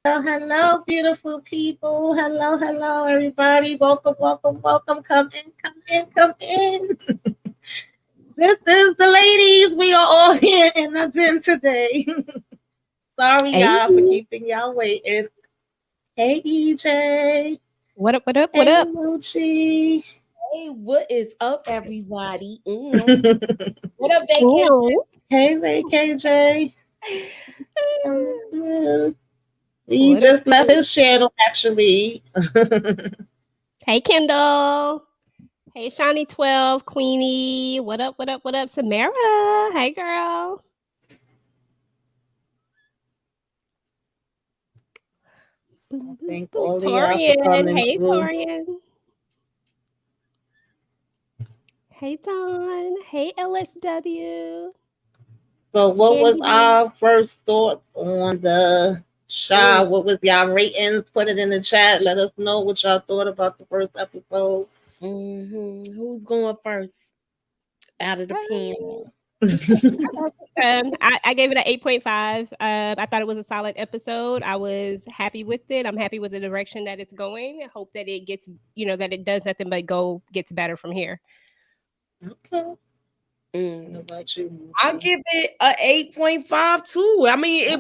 Hello, beautiful people. Hello, everybody. Welcome. Come in. This is the ladies. We are all here in the den today. Sorry, Hey, y'all, for keeping y'all waiting. Hey, EJ. what up? What up? What Hey, up? Moochie. Hey, what is up, everybody? What up, vacation? Ew. Hey, Ray KJ. He What up? just left his channel, actually. Hey, Kendall. Hey, Shawnee 12, Queenie. What up? What up? What up? Samara. Hey, girl. Thank all of y'all for Torian. coming Hey, through. Torian. Hey, Dawn. Hey, LSW. So, what was Candy. our first thoughts on the show? Mm, What was y'all ratings? Put it in the chat. Let us know what y'all thought about the first episode. Who's going first out of the Um, panel? I gave it an 8.5. I thought it was a solid episode. I was happy with it. I'm happy with the direction that it's going. I hope that it gets, that it does nothing but gets better from here. Okay. What Mm. about you, I Moochie? give it a 8.5 too. I mean, Okay.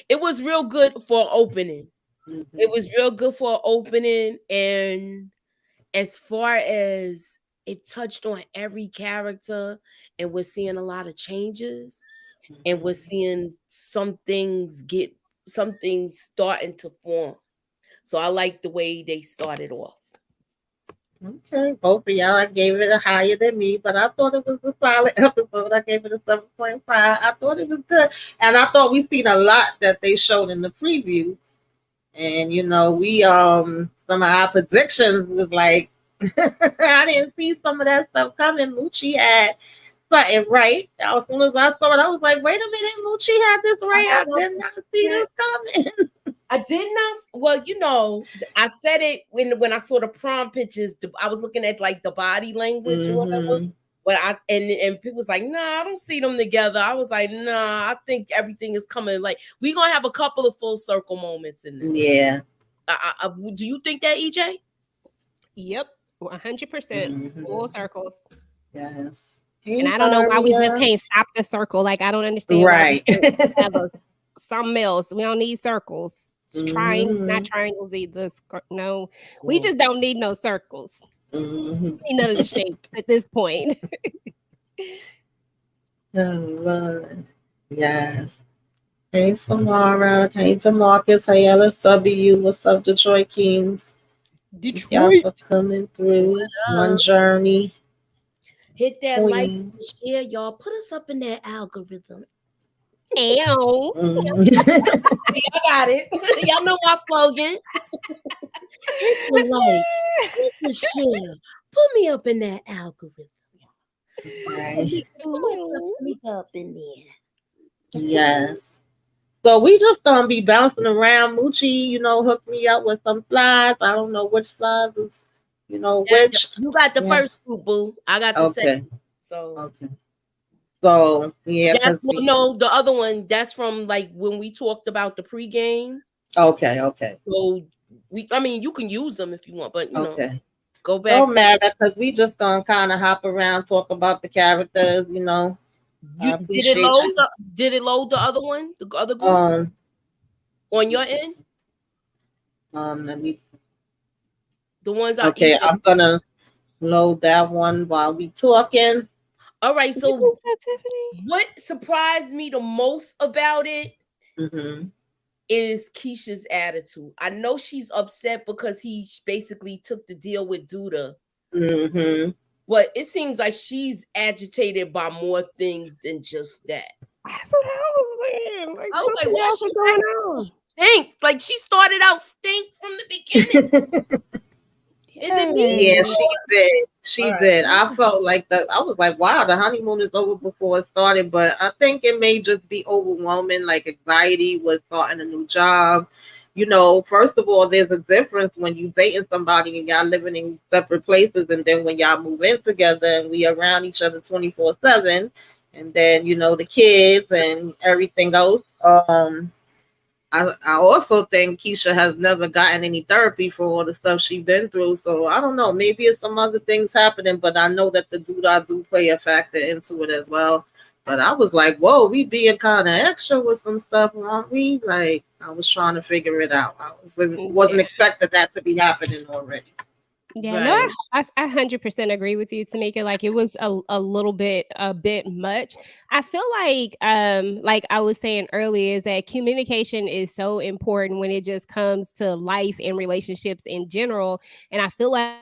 it was real good for opening. It Mhm. was real good for opening, and as far as it touched on every character, and we're seeing a lot of changes, and we're seeing some things starting to form. So I like the way they started off. Okay, both of y'all, I gave it a higher than me, but I thought it was a solid episode. I gave it a 7.5. I thought it was good. And I thought we seen a lot that they showed in the previews. And we some of our predictions was like I didn't see some of that stuff coming. Moochie had something right. As soon as I saw it, I was like, wait a minute, Moochie had this right. I did not see this coming. I did not. Well, I said it when I saw the prom pictures. I was looking at like the body language or whatever. Mm-hmm. But and people was like, nah, I don't see them together. I was like, nah, I think everything is coming. Like we gonna have a couple of full circle moments in this. Yeah. Do you think that, EJ? Yep, 100%. Full Mm-hmm. circles. Yes. And Hey, I don't know why we just Zaria. can't stop the circle. Like, I don't understand why we Right. can't have something else. We don't need circles. It's trying, not Mm-hmm. triangles either. No, we Well, just don't need no circles. mm-hmm. Ain't none of the shapes at this point. Oh, Lord. Yes. Hey, Samara. Hey, Demarcus. Hey, LSW. What's up, Detroit Kings? Thank y'all Detroit. for coming through. One Uh, journey. hit that like Queen. and share, y'all. Put us up in that algorithm. Ow. Mm. I got it. Y'all know my slogan. Hit the like, hit the share. Put me up in that algorithm. Right. Let's sneak up in there. Yes. So we just gonna be bouncing around. Moochie, hook me up with some slides. I don't know which slides is, which. You got the Yeah. first two, boo. I got the second. Okay. So Okay. So yeah, that's cause we. no, the other one. That's from like when we talked about the pregame. Okay. Okay. So I mean, you can use them if you want, but Okay. go back Don't to matter because we just gonna kind of hop around, talk about the characters. I you. appreciate you. Did it load the other one, the other group Um, on let me your see. end? Let me. The ones I Okay, EJ. I'm gonna load that one while we talking. All right. You So think so, Tiffany? what surprised me the most about it Mm-hmm. is Keisha's attitude. I know she's upset because he basically took the deal with Douda, Mm-hmm. but it seems like she's agitated by more things than just that. That's what I was saying. Like, I was like, something why else she is going acting so on. stink? Like she started out stink from the beginning. Is it me? Yeah, Yes. she did. All She right. did. I felt like that. I was like, wow, the honeymoon is over before it started. But I think it may just be overwhelming, like anxiety was starting a new job. First of all, there's a difference when you dating somebody and y'all living in separate places, and then when y'all move in together and we around each other 24/7, and then the kids and everything else. I also think Keisha has never gotten any therapy for all the stuff she's been through. So I don't know. Maybe it's some other things happening, but I know that the Douda do play a factor into it as well. But I was like, whoa, we being kind of extra with some stuff, aren't we? Like, I was trying to figure it out. Wasn't Yeah. expecting that to be happening already. Yeah, no, Right. I 100% agree with you, Tamika. Like it was a bit much. I feel like I was saying earlier, is that communication is so important when it just comes to life and relationships in general. And I feel like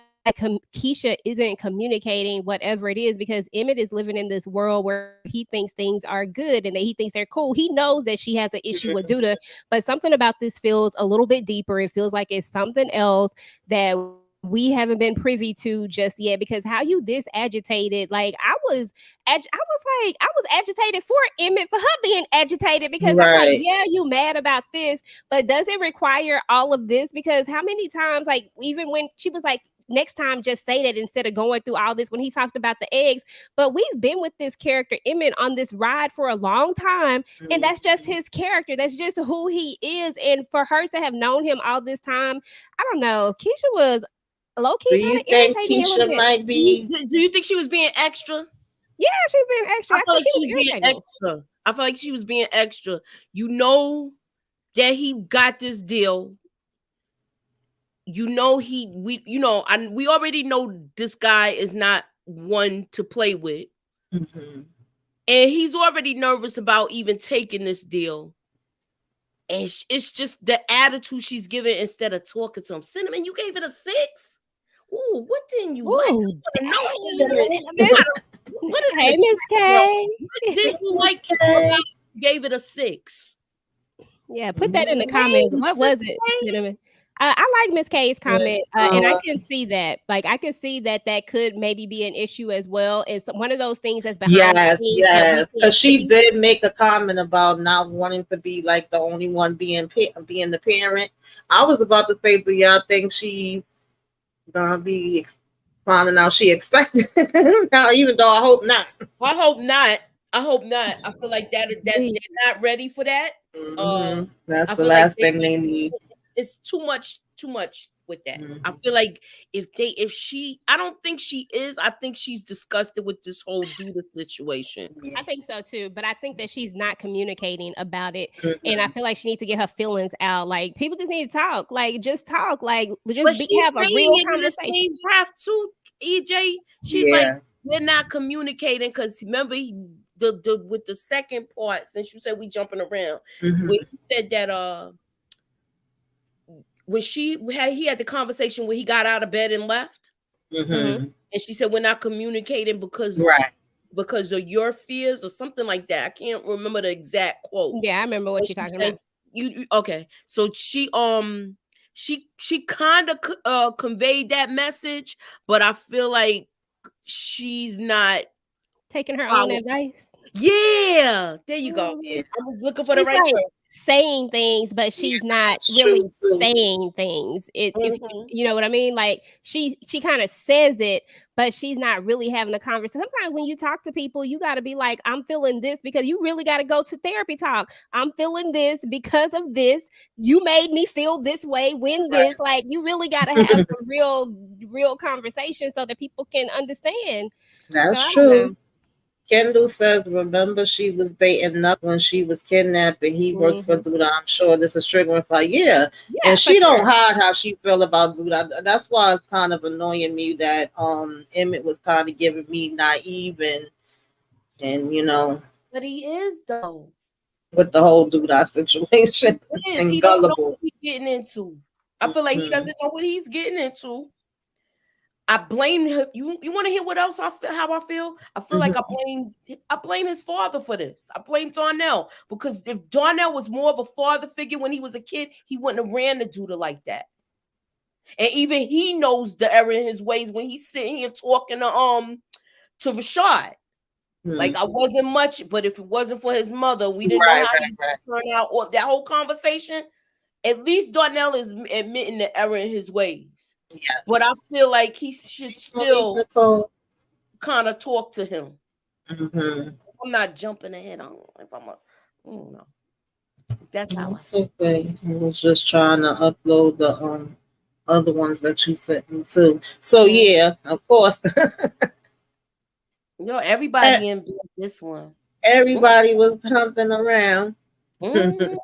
Keisha isn't communicating whatever it is, because Emmett is living in this world where he thinks things are good and that he thinks they're cool. He knows that she has an issue with Duda, but something about this feels a little bit deeper. It feels like it's something else that we haven't been privy to just yet. Because how you this agitated, like I was agitated for Emmett, for her being agitated, because I'm like, Right. yeah, you mad about this, but does it require all of this? Because how many times, like even when she was like, next time just say that instead of going through all this, when he talked about the eggs. But we've been with this character Emmett on this ride for a long time, and that's just his character, that's just who he is. And for her to have known him all this time, I don't know, Keisha was low Do key kind you of think irritated me a little Keisha bit. might be? Do you think she was being extra? Yeah, she was being extra. I I feel think like she she was was being irritating. extra. I feel like she was being extra. You know that he got this deal. You know we already know this guy is not one to play with. Mhm. And he's already nervous about even taking this deal. And it's just the attitude she's giving instead of talking to him. Cinnamon, you gave it a 6? Ooh, what didn't you like? Ooh, I dang, want to know. Cinnamon. What in Hey, the Miss chat, bro? K. What did you Miss like K. about you gave it a 6? Yeah, put that in the comments. Hey, What Miss was it, K. Cinnamon? I like Miss K's comment, and I can see that. Like, I can see that that could maybe be an issue as well. It's one of those things that's behind the Yes, scenes that we yes. can't Because she see. did make a comment about not wanting to be like the only one being the parent. I was about to say, do y'all think she's gonna be finding out she expected now? Even though I hope not. I hope not. I hope not. I feel like that they're not ready for that. That's I the feel like last thing they need. it's too much with that. I Mhm. feel like if she, I don't think she is. I think she's disgusted with this whole Duda situation. I think so too, but I think that she's not communicating about it, and I Mhm. feel like she needs to get her feelings out. Like people just need to talk, like just talk, like But just she's have a saying real it in the conversation. same breath too, EJ. She's like, Yeah. we're not communicating because remember the with the second part, since you said we jumping around, when Mhm. he said that when he had the conversation where he got out of bed and left, Mm-hmm. Mhm. and she said we're not communicating Right. because of your fears or something like that. I can't remember the exact quote. Yeah, I remember But what you're she talking about. says okay. So she kind of conveyed that message, but I feel like she's not Taking her own following. advice. Yeah, there you go. Mm. Yeah. I was looking for the She's right like word. saying things, but Yeah, she's this not is true really too. saying things. It if Mhm. you know what I mean, like she kind of says it, but she's not really having a conversation. Sometimes when you talk to people, you got to be like, I'm feeling this, because you really got to go to therapy talk. I'm feeling this because of this. You made me feel this way when this. Like you really got to have some real conversation so that people can understand. So That's I don't true. know. Kendall says, remember she was dating Nuck when she was kidnapped and he works for Hmm. Duda. I'm sure this is triggering for her. Yeah. Yeah, And for she don't sure. hide how she feel about Duda. That's why it's kind of annoying me that Emmett was kind of giving me naive and But he is though. with the whole Duda situation It is. and He don't know gullible. what he's getting into. I feel like he Mhm. doesn't know what he's getting into. I blame him. You want to hear what else I feel? How I feel? I feel like Mhm. I blame his father for this. I blame Darnell because if Darnell was more of a father figure when he was a kid, he wouldn't have ran the Duda like that. And even he knows the error in his ways when he's sitting here talking to Rashad. Like Mhm. I wasn't much, but if it wasn't for his mother, we didn't know Right, how right, to right. turn out. Or that whole conversation. At least Darnell is admitting the error in his ways. But I Yes. feel like he should Malik still Nicole. kind of talk to him. Mhm. I'm not jumping ahead. I don't know if I don't know. That's how I It's okay. I was just trying to upload the other ones that you sent me too. So Mm. yeah, of course, everybody in this one. everybody was humping around. Mhm.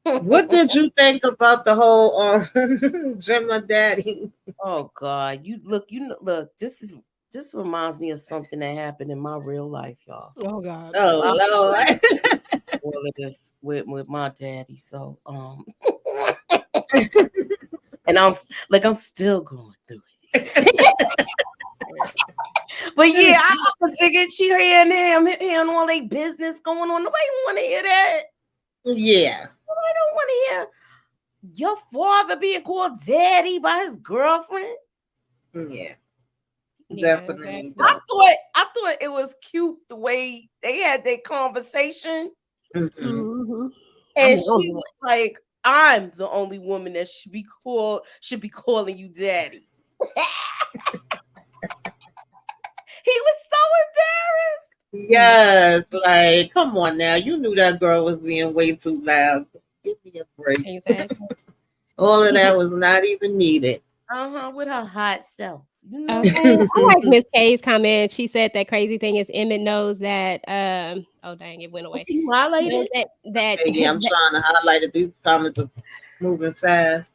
What did you think about the whole Gemma Daddy? Oh God, look. This reminds me of something that happened in my real life, y'all. Oh God. Oh I Lord. all of this with my daddy. So and I'm still going through it. But yeah, I was thinking she hearing all they business going on. Nobody want to hear that. Yeah. I don't want to hear your father being called daddy by his girlfriend. Yeah. Yeah, Definitely. exactly. I thought it was cute the way they had their conversation. Mm-hmm. Mm-hmm. I'm And the she only one. was like, I'm the only woman that should be calling you daddy. He was so embarrassed. Yeah, Yes. Like, come on now. You knew that girl was being way too loud. Give me a break. exactly. All of that was not even needed. With her hot self. You know? Okay. I like Miss K's comment. She said that crazy thing is Emmett knows that oh dang, it went away. What you Knows highlighted? that Okay, yeah, I'm trying to highlight it. These comments are moving fast.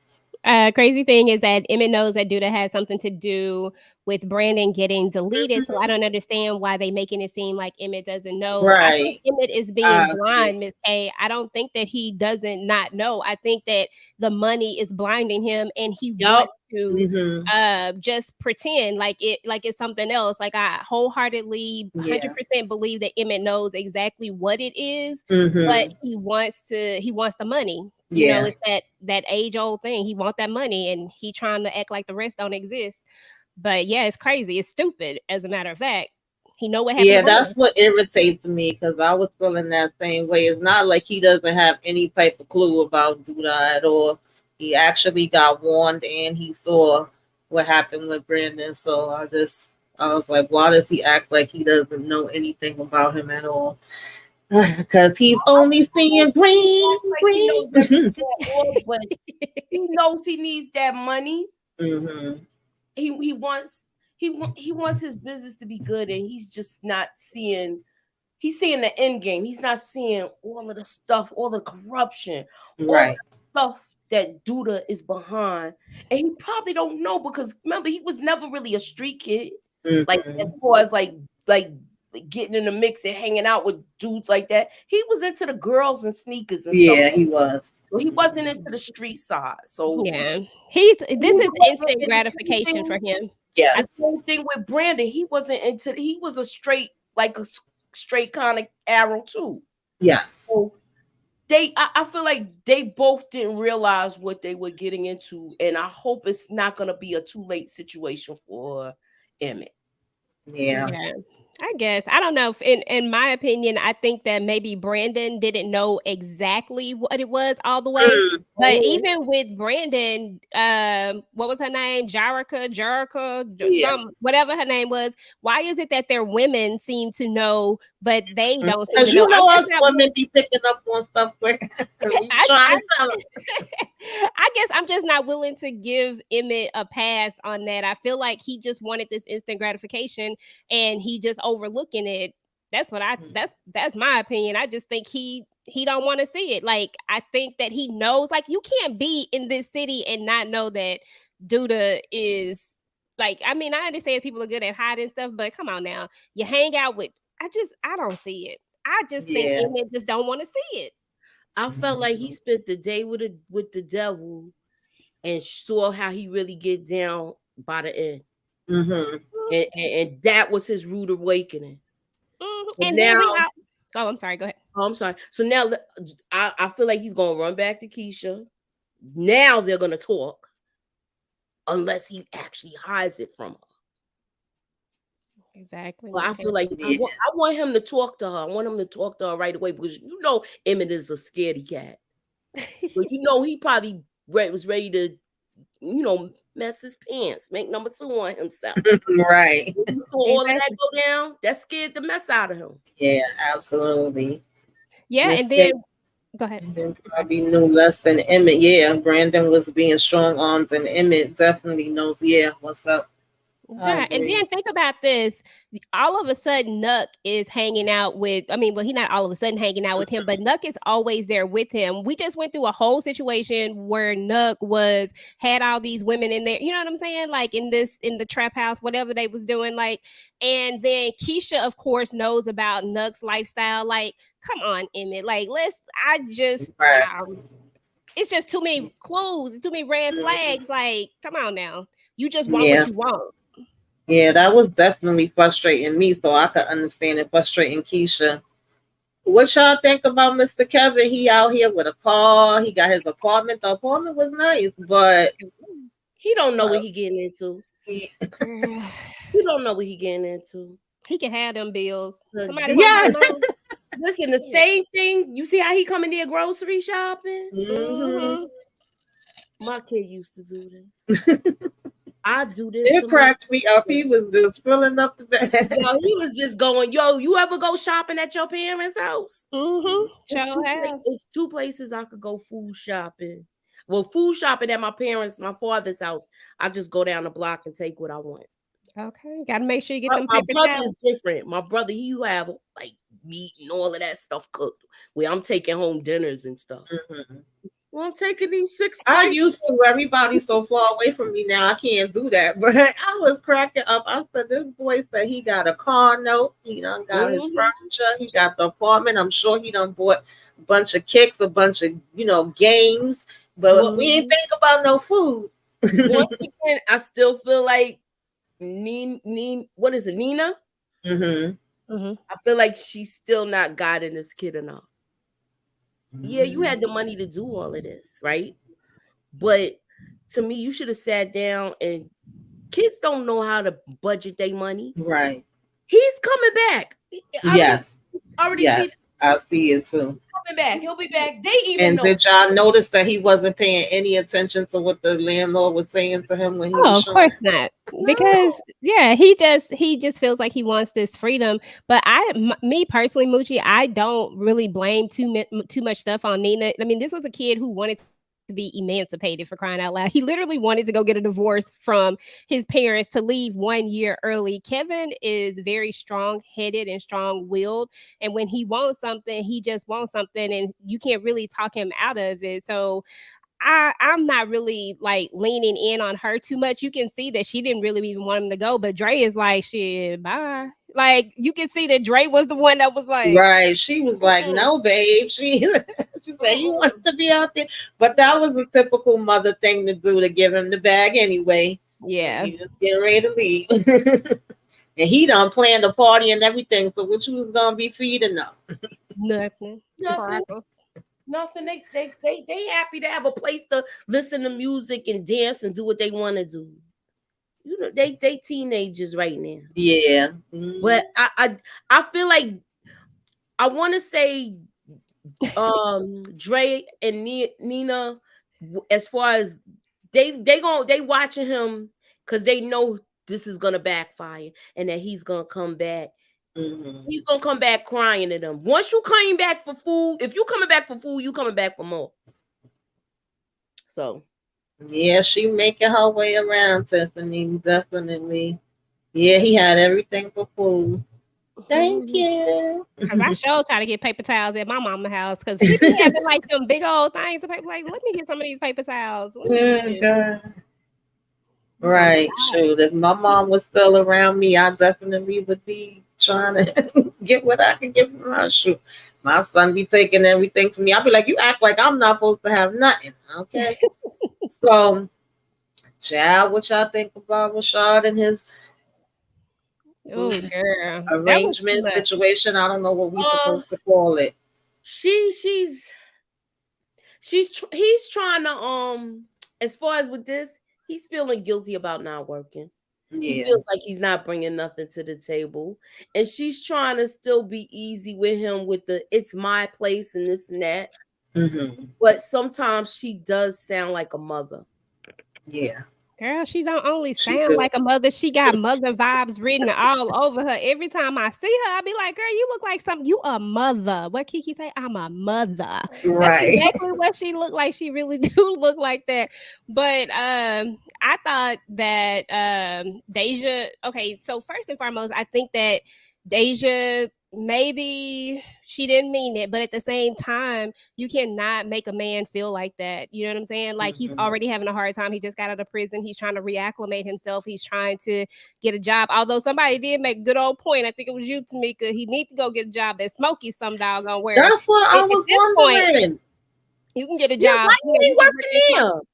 crazy thing is that Emmett knows that Douda has something to do with Brandon getting deleted. So I Mhm. don't understand why they making it seem like Emmett doesn't know. I think Right. Emmett is being I agree. blind, Miss K. I don't think that he doesn't not know. I think that the money is blinding him and he Yup. wants to Mm-hmm. just pretend like it's something else. Like I wholeheartedly Yeah. 100% believe that Emmett knows exactly what it is, but Mm-hmm. he wants the money. You know, Yeah. it's that age old thing. He want that money and he trying to act like the rest don't exist. But yeah, it's crazy. It's stupid. As a matter of fact, he know what happened Yeah, to Brandon. that's what irritates me because I was feeling that same way. It's not like he doesn't have any type of clue about Duda at all. He actually got warned and he saw what happened with Brandon. So I was like, why does he act like he doesn't know anything about him at all? Because he's only seeing green, Like he green. knows everything at all, but he knows he needs that money. Mm-hmm. He wants he wants his business to be good, and he's just not seeing. He's seeing the end game. He's not seeing all of the stuff, all the corruption, all Right. the stuff that Douda is behind, and he probably don't know because remember he was never really a street kid. Like as Mm-hmm. far as like getting in the mix and hanging out with dudes like that, he was into the girls and sneakers and stuff. Yeah, he was. So he wasn't into the street side. So Yeah, he this is wasn't instant in the same gratification for thing. him. And Yes. same thing with Brandon. He wasn't into. He was a straight like a straight kind of arrow too. Yes. So I feel like they both didn't realize what they were getting into, and I hope it's not going to be a too late situation for Emmett. Yeah. Yeah, I guess. I don't know. In my opinion, I think that maybe Brandon didn't know exactly what it was all the way. Mm. But Mhm. even with Brandon, what was her name? Jerica, Yeah. some whatever her name was. Why is it that their women seem to know, but they don't seem to Because know? you I'm know just us not women be picking up on stuff quick. We I, trying I to tell them. I guess I'm just not willing to give Emmett a pass on that. I feel like he just wanted this instant gratification and he just overlooking it. That's my opinion. I just think he don't want to see it. Like I think that he knows like you can't be in this city and not know that Douda is like I mean, I understand people are good at hiding stuff, but come on now. You hang out with I don't see it. I just think Yeah. Emmett just don't want to see it. I felt like he spent the day with the devil and saw how he really get down by the end, Mm-hmm. and that was his rude awakening. So And then we now, out. Oh, I'm sorry. Go ahead. oh, I'm sorry. So now I feel like he's gonna run back to Keisha. Now they're gonna talk unless he actually hides it from her. Exactly. Well, I Okay. feel like Yeah. I want him to talk to her. I want him to talk to her right away because you know Emmett is a scaredy cat. But you know he probably was ready to mess his pants, make number two on himself. Right. When you saw all of that Exactly. go down, that scared the mess out of him. Yeah, absolutely. Yeah, and then Mistake. go ahead. And then probably knew less than Emmett. Yeah, Brandon was being strong arms, and Emmett definitely knows. Yeah, what's up? I Yeah, and agree. then think about this. All of a sudden, Nuck is hanging out with. I mean, well, he not all of a sudden hanging out with him, but Nuck is always there with him. We just went through a whole situation where Nuck had all these women in there. You know what I'm saying? Like in the trap house, whatever they was doing. Like, and then Keisha, of course, knows about Nuck's lifestyle. Like, come on, Emmett. Like, let's. I just. Right. It's just too many clues, too many red flags. Like, come on now. You just want what Yeah. you want. Yeah, that was definitely frustrating me, so I could understand it frustrating Keisha. What y'all think about Mr. Kevin? He out here with a car. He got his apartment. The apartment was nice, but He don't know uh, what he getting into. he, Girl, He don't know what he getting into. he can have them bills. Somebody want my yeah. money? Listen, the same thing. You see how he coming there grocery shopping? Hmm. Mm-hmm. My kid used to do this. I do this It to my cracked me up. He was just filling up the bag. yo. He was just going, yo. You ever go shopping at your parents' house? Mm-hmm. Sure have. It's two places I could go food shopping. Well, food shopping at my father's house. I just go down the block and take what I want. Okay. Gotta make sure you get But them my paper brother is towels. different. My brother, he have like meat and all of that stuff cooked. Where I'm taking home dinners and stuff. Mhm. Well, I'm taking these 6 I plates. used to. Everybody's so far away from me now. I can't do that. But I was cracking up. I said, "This boy said he got a car note. He done got his Mhm. furniture. He got the apartment. I'm sure he done bought a bunch of kicks, a bunch of games. But Well, we ain't Mm-hmm. think about no food." once again, I still feel like what is it, Nina? Hmm. Mm-hmm. I feel like she's still not guiding this kid enough. Yeah, you had the money to do all of this, right? But to me, you should have sat down and kids don't know how to budget their money. Right. He's coming back. I Yes. already see Yes. I see it too. coming back. He'll be back. They even And know. did y'all notice that he wasn't paying any attention to what the landlord was saying to him when he Oh, was of showing? course not. No. Because yeah, he just feels like he wants this freedom. But me personally, Moochie, I don't really blame too much stuff on Nina. I mean, this was a kid who wanted to be emancipated, for crying out loud. He literally wanted to go get a divorce from his parents to leave 1 year early. Kevin is very strong headed and strong willed, and when he wants something, he just wants something, and you can't really talk him out of it. So I'm not really like leaning in on her too much. You can see that she didn't really even want him to go, but Dre is like, shit, bye. Like you can see that Dre was the one that was like, Right. She was like, mm-mm, no, babe. She said, you mm-mm. want to be out there. But that was the typical mother thing to do, to give him the bag anyway. And Yeah, he was getting ready to leave. And he done planned the party and everything. So what you was gonna be feeding them? nothing. Nothing. Crackles. Nothing. They happy to have a place to listen to music and dance and do what they want to do. You know, they teenagers right now. Yeah. But I feel like I want to say Dre and Nina, as far as they watching him because they know this is gonna backfire and that he's gonna come back. Mm-hmm. He's gonna come back crying at them. Once you coming back for food, if you coming back for food, you coming back for more. So Yeah, she making her way around, Tiffany. Definitely. Yeah, he had everything for food. Thank you. Cause I sure try to get paper towels at my mama house because she be having like them big old things of paper. Like, let me get some of these paper towels. Let me get Oh, this. God. Oh, Right. Shoot. If my mom was still around me, I definitely would be trying to get what I can get from her. Shoot. My son be taking everything from me. I'll be like, you act like I'm not supposed to have nothing. Okay. So, child, what y'all think about Rashad and his oh, girl, that was too arrangement much. situation? I don't know what we uh supposed to call it. she's he's trying to as far as with this, he's feeling guilty about not working. He Yeah. feels like he's not bringing nothing to the table, and she's trying to still be easy with him with the it's my place and this and that. Mm-hmm. But sometimes she does sound like a mother. Yeah, Girl, she don't only she sound do. like a mother, she got mother vibes written all over her. Every time I see her, I be like, girl, you look like something. You a mother. What Kiki say? I'm a mother. That's Right. exactly what she looked like. She really do look like that. But I thought that Deja, okay, so first and foremost, I think that Deja maybe she didn't mean it, but at the same time, you cannot make a man feel like that. You know what I'm saying? Like he's Mhm. already having a hard time. He just got out of prison. He's trying to reacclimate himself. He's trying to get a job. Although somebody did make a good old point. I think it was you, Tamika. He needs to go get a job at Smoky some doggone where. That's what I At was this point, wondering. you can get a Yeah, job. why You know, you you ain't can work at Smoky. working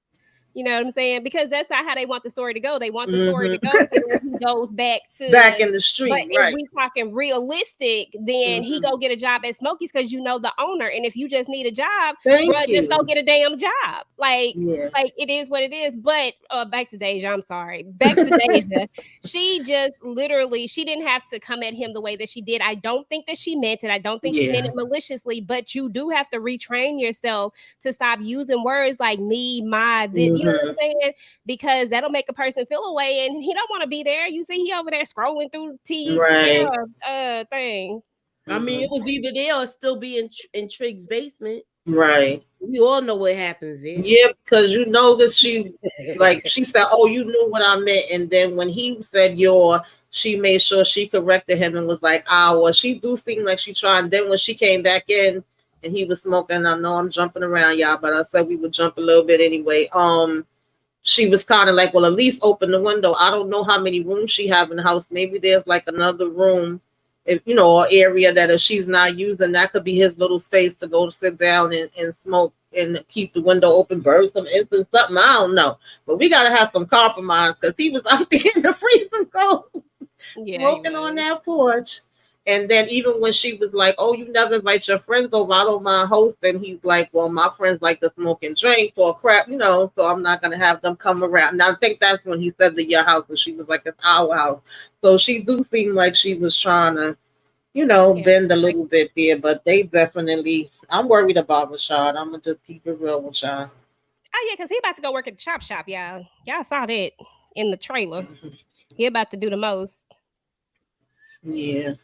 You know what I'm saying? Because that's not how they want the story to go. They want the story to Hmm. go so that when he goes back Back to. in the But street, if right? we talking realistic, then he Hmm. go get a job at Smokies because you know the owner. And if you just need a job, bro, Thank just go you. get a damn job. Yeah. Like it is what it is. But back to Deja. I'm sorry. Back to Deja. She just literally she didn't have to come at him the way that she did. I don't think that she meant it. I don't think she meant Yeah. it maliciously. But you do have to retrain yourself to stop using words like me, my, this. You know what Hmm. I'm saying? Because that'll make a person feel away and he don't want to be there. You see, he over there scrolling through Right. Tiara thing. I mean, it Hmm. was either there or still be in Trig's basement. Right. We all know what happens there. Yeah, because you know that she, like, she said, "Oh, you knew what I meant," and then when he said "your," she made sure she corrected him and was like, "Ah, well, she do seem like she trying." Then when she came back in and he was smoking, I know I'm jumping around, y'all, but I said we would jump a little bit anyway. She was kind of like, well, at least open the window. I don't know how many rooms she have in the house. Maybe there's like another room, if you know, or area that if she's not using, that could be his little space to go sit down and smoke and keep the window open, burn some incense, something. I don't know. But we gotta have some compromise because he was out there in the freezing cold Yeah, he smoking on was. that porch. And then even when she was like, "Oh, you never invite your friends over, I don't mind hosting," he's like, "Well, my friends like to smoke and drink or crap, you know, so I'm not gonna have them come around." Now I think that's when he said the your house, and she was like, "It's our house." So she do seem like she was trying to, you know, Yeah. bend a little bit there, but they definitely. I'm worried about Rashad. I'm gonna just keep it real with y'all. Oh yeah, because he about to go work at the chop shop, y'all. Y'all saw that in the trailer. He about to do the most. Yeah.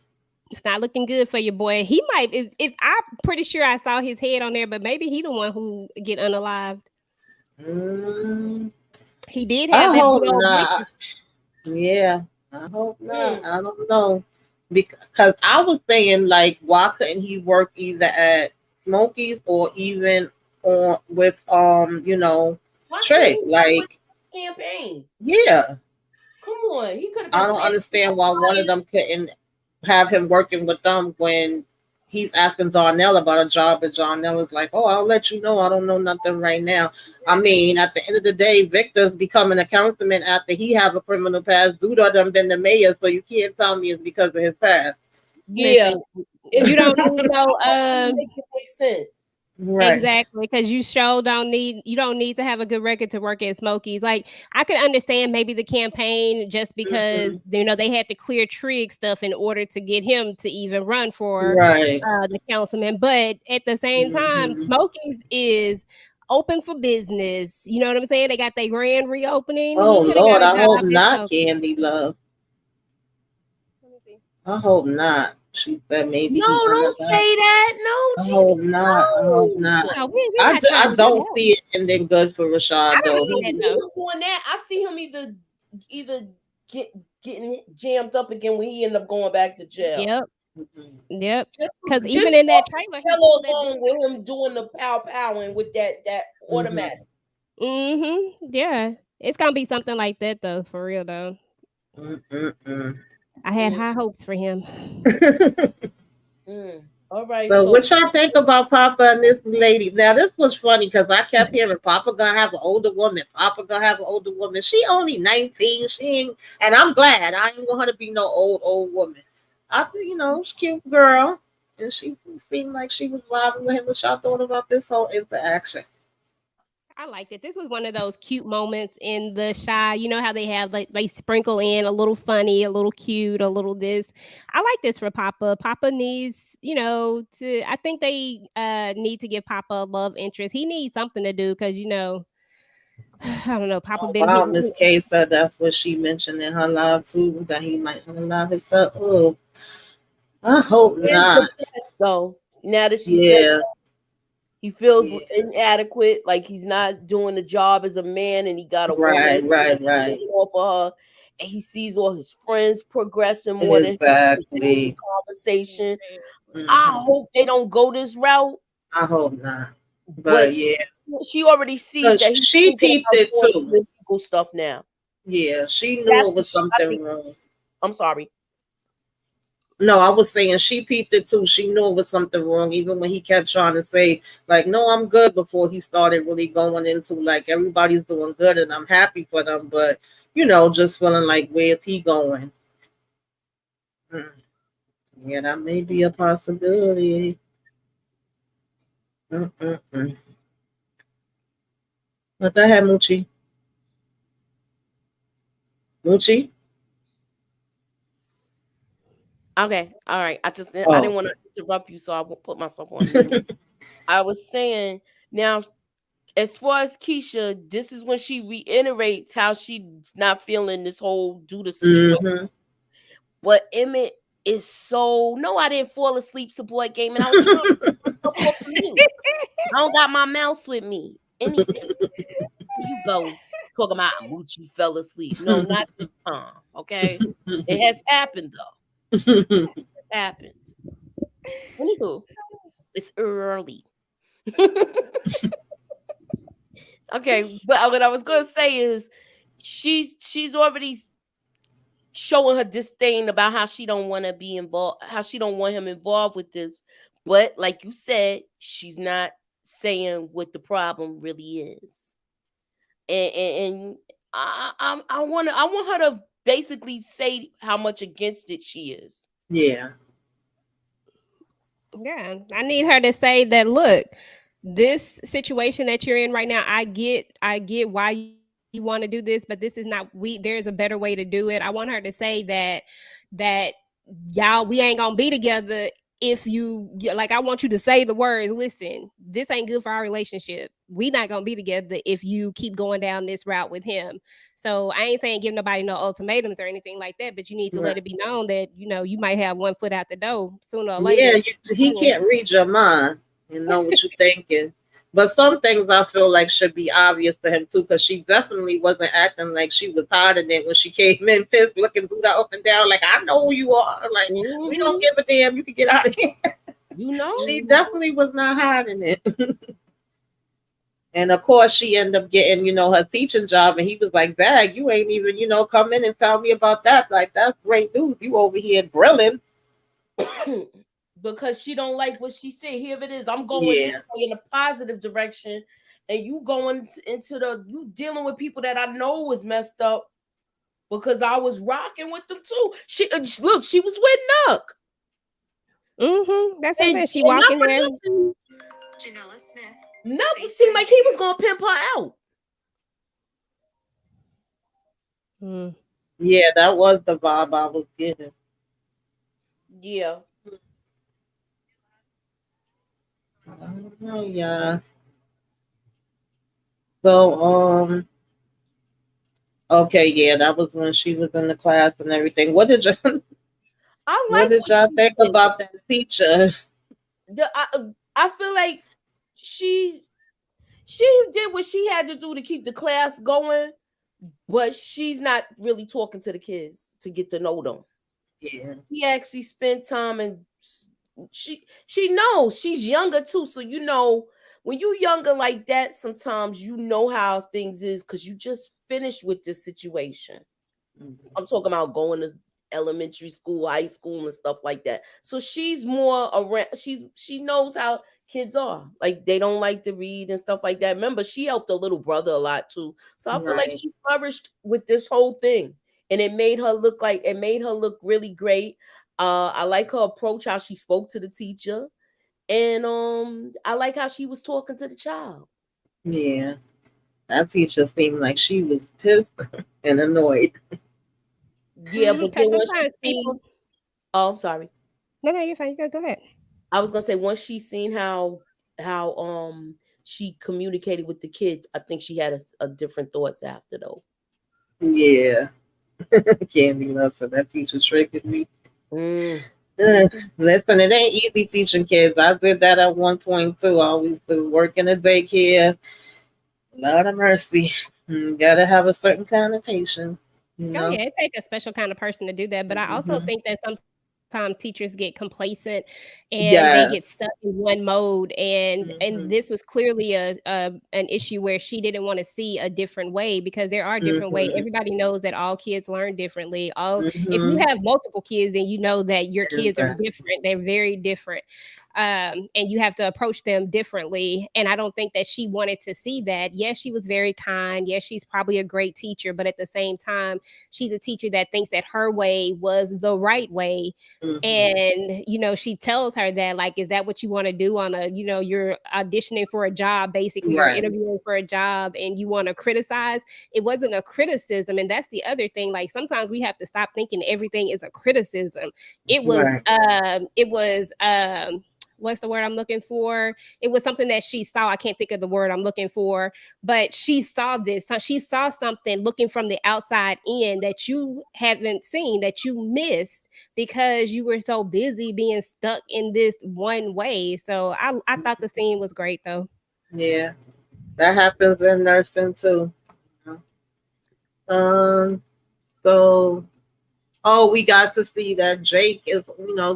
It's not looking good for your boy. He might if I'm pretty sure I saw his head on there, but maybe he the one who get unalived. Mm, He did have I that hope big old not. blicky. Yeah, I hope not. Mm. I don't know because I was saying like, why couldn't he work either at Smokies or even on with you know, Why couldn't Trey? he work with Like, the campaign? yeah, Come on, he could have I been don't planning understand why one of them couldn't have him working with them when he's asking Darnell about a job, and Darnell is like, "Oh, I'll let you know. I don't know nothing right now." I mean, at the end of the day, Victor's becoming a councilman after he have a criminal past. Douda done been the mayor, so you can't tell me it's because of his past. Yeah, Listen, if you don't need no make it make sense. Right. exactly, because you don't need to have a good record to work at Smokies. Like I could understand maybe the campaign just because Hmm. they had to clear Trigg stuff in order to get him to even run for Right. the councilman. But at the same time, Hmm. Smokies is open for business. You know what I'm saying? They got their grand reopening. Oh He could have got Lord, a I hope job at not, Smokies. Candy Love. Let me see. I hope not. She said maybe No, he don't unalive. say that. No, I Jesus, hope not. I hope not. no. No, we're not trying to I do that. don't see it ending good for I Rashad don't though. I see don't that He. see though. him doing that. I see him either getting jammed up again when he end up going back to jail. Yep. Mhm. Yep. Because Just even in that off trailer, the he trailer pulled that big. alone with him doing the pow powing with that automatic. Mhm. Yeah. It's gonna be something like that though, for real though. Mm-mm-mm. I had high hopes for him. All right, So so what y'all think about Papa and this lady? Now this was funny because I kept hearing Papa gonna have an older woman. Papa gonna have an older woman. She only 19. She ain't, and I'm glad. I ain't want her to be no old woman. I think she's a cute girl, and she seemed like she was vibing with him. What y'all thought about this whole interaction? I liked it. This was one of those cute moments in the Shy. You know how they have like they sprinkle in a little funny, a little cute, a little this. I like this for Papa. Papa needs, to I think they need to give Papa a love interest. He needs something to do because I don't know. Papa Oh, been wow, hitting. Miss K said that's what she mentioned in her live too, that he might unalive himself. Oh, I hope Is not. depressed though. Now that she said Yeah, he feels yeah. inadequate, like he's not doing the job as a man, and he got a woman Right, right, right. off of her, and he sees all his friends progressing more than him in Exactly. conversation. I Hmm. hope they don't go this route, I hope not. but But yeah, she already sees because that he's she thinking peeped about it doing too. illegal stuff now. Yeah, she knew That's it what was I something think. wrong. I'm sorry. No, I was saying she peeped it too. She knew it was something wrong, even when he kept trying to say, like, no, I'm good before he started really going into like everybody's doing good and I'm happy for them, but just feeling like where's he going? Mm. Yeah, that may be a possibility. Mm-mm-mm. But go ahead, Moochie. Moochie? Okay, all right. I Oh, didn't want to interrupt you, so I won't put myself on mute. I was saying now, as far as Keisha, this is when she reiterates how she's not feeling this whole Douda situation. mm-hmm. But Emmett is so no, I didn't fall asleep support game, and I was trying to get myself off of mute. I don't got my mouse with me. Anything. Here you go. Talking about Moochie fell asleep. No, not this time. Okay. It has happened though. It happened. Anywho, it's early. Okay, but what I was gonna say is she's already showing her disdain about how she don't want to be involved, how she don't want him involved with this. But like you said, she's not saying what the problem really is. And I want her to basically say how much against it she is. Yeah, Yeah, I need her to say that. Look, this situation that you're in right now, I get why you want to do this, but this is not. There's a better way to do it. I want her to say that y'all, we ain't gonna be together if like. I want you to say the words. Listen, this ain't good for our relationship. We not gonna be together if you keep going down this route with him. So I ain't saying give nobody no ultimatums or anything like that, but you need to right. let it be known that you might have one foot out the door sooner or Yeah, later. he can't read your mind and know what you're thinking. But some things I feel like should be obvious to him too, because she definitely wasn't acting like she was hiding it when she came in pissed, looking through that up and down, like I know who you are. Like we don't Hmm. give a damn. You can get out of here. You know, She definitely was not hiding it. And of course, she ended up getting, her teaching job. And he was like, Dag, you ain't even, come in and tell me about that. Like, that's great news. You over here grilling. because she don't like what she said. Here it is. I'm going this Yeah. way in a positive direction, and you going into the you dealing with people that I know was messed up because I was rocking with them too. She look, she was with Nuck, That's what I'm saying. She not walking for there. nothing. Nuck seemed like he was gonna pimp her out. Mm. Yeah, that was the vibe I was getting. Yeah. I don't know, yeah. So, okay, yeah, that was when she was in the class and everything. What did you I what like did what y'all she think did. about that teacher? I feel like she she did what she had to do to keep the class going, but she's not really talking to the kids to get to know them. Yeah, She actually spent time, and she knows she's younger too. So when you younger like that, sometimes you know how things is because you just finished with this situation. mhm, I'm talking about going to elementary school, high school, and stuff like that. So she's more around. She knows how kids are. Like they don't like to read and stuff like that. Remember, she helped her little brother a lot too. So I feel like right. she flourished with this whole thing, and it made her look really great. I like her approach, how she spoke to the teacher, and I like how she was talking to the child. Yeah, that teacher seemed like she was pissed and annoyed. Yeah, but then Because once she sometimes seen, people. oh, I'm sorry. No, you're fine. You go ahead. I was gonna say once she seen how she communicated with the kids, I think she had a different thoughts after though. Yeah. Candy Listen, that teacher triggered me. Mm. Listen, it ain't easy teaching kids. I did that at one point too. I always do work in a daycare. Lord of mercy. Gotta have a certain kind of patience, you Oh know? yeah, it takes a special kind of person to do that. But I also Hmm. think that sometimes teachers get complacent and they get stuck Yes. in one mode. And Hmm. this was clearly a an issue where she didn't want to see a different way, because there are different ways. Hmm. Everybody knows that all kids learn differently. All If you Hmm. have multiple kids, then you know that your kids are Exactly. different. They're very different. And you have to approach them differently. And I don't think that she wanted to see that. Yes, she was very kind. Yes, she's probably a great teacher, but at the same time, she's a teacher that thinks that her way was the right way. Hmm. And she tells her that, like, is that what you want to do on a, you're auditioning for a job, basically, or Right. interviewing for a job, and you want to criticize. It wasn't a criticism. And that's the other thing. Like, sometimes we have to stop thinking everything is a criticism. it was Right. um it was what's the word I'm looking for? It was something that she saw. I can't think of the word I'm looking for, but she saw this. So she saw something looking from the outside in that you haven't seen, that you missed because you were so busy being stuck in this one way. So I thought the scene was great though. Yeah. That happens in nursing too. Um, so oh, we got to see that Jake is,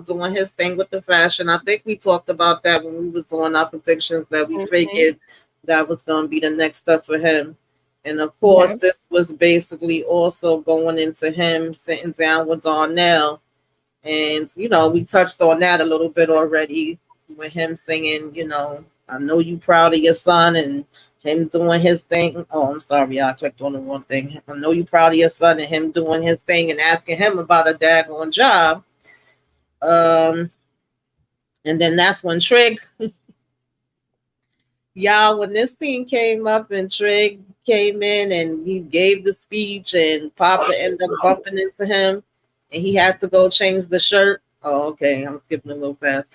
doing his thing with the fashion. I think we talked about that when we was on our predictions that we Mhm. figured that was going to be the next step for him. And of course, Yeah. this was basically also going into him sitting down with Darnell. And, we touched on that a little bit already with him singing, I know you proud of your son, and him doing his thing. Oh, I'm sorry, I clicked on the wrong thing. I know you proud of your son, and him doing his thing and asking him about a daggone job. Um, and then that's when Trig, y'all, when this scene came up and Trig came in and he gave the speech and Papa ended up bumping into him and he had to go change the shirt. Oh, okay, I'm skipping a little fast.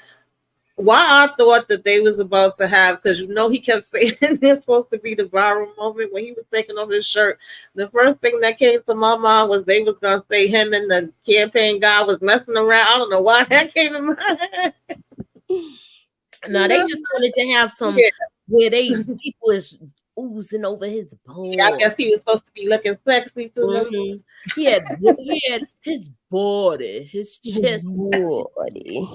Why I thought that they was about to have, because he kept saying it's supposed to be the viral moment when he was taking off his shirt. The first thing that came to my mind was they was gonna say him and the campaign guy was messing around. I don't know why that came to mind. No, they just wanted to have some Yeah, where they people is oozing over his yeah, I board. guess he was supposed to be looking sexy too. Hmm. He had his body, his chest. Buddy.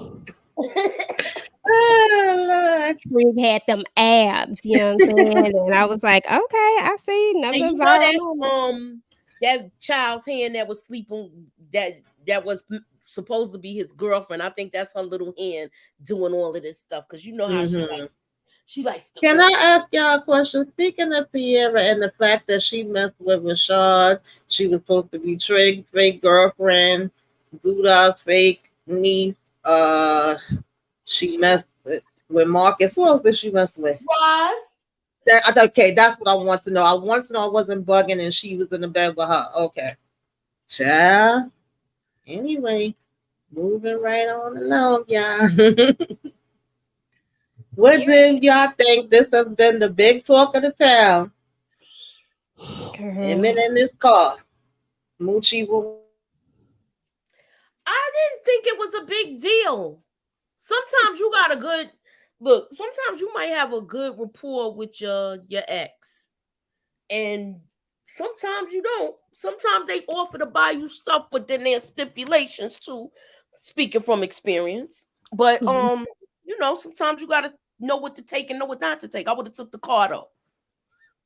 Oh, Lord. Trig had them abs, you know what I'm saying? And I was like, okay, I see And another you know viral that's moment. that child's hand that was sleeping that was supposed to be his girlfriend. I think that's her little hand doing all of this stuff because you know how Mm-hmm. she likes to Can order. I ask y'all a question? Speaking of Sierra and the fact that she messed with Rashad, she was supposed to be Trig's fake girlfriend, Duda's fake niece. She messed with Marcus. Who else did she mess with? Roz, Okay, that's what I want to know. I want to know I wasn't bugging and she was in the bed with her. Okay. Child. Anyway, moving right on along, y'all. What Here, did y'all think? This has been the big talk of the town. Emmett girl. in this car. Moochie will. I didn't think it was a big deal. Sometimes you got a good look. Sometimes you might have a good rapport with your ex, and sometimes you don't. Sometimes they offer to buy you stuff, but then there's stipulations too. Speaking from experience, but Mhm. sometimes you gotta know what to take and know what not to take. I would have took the car though.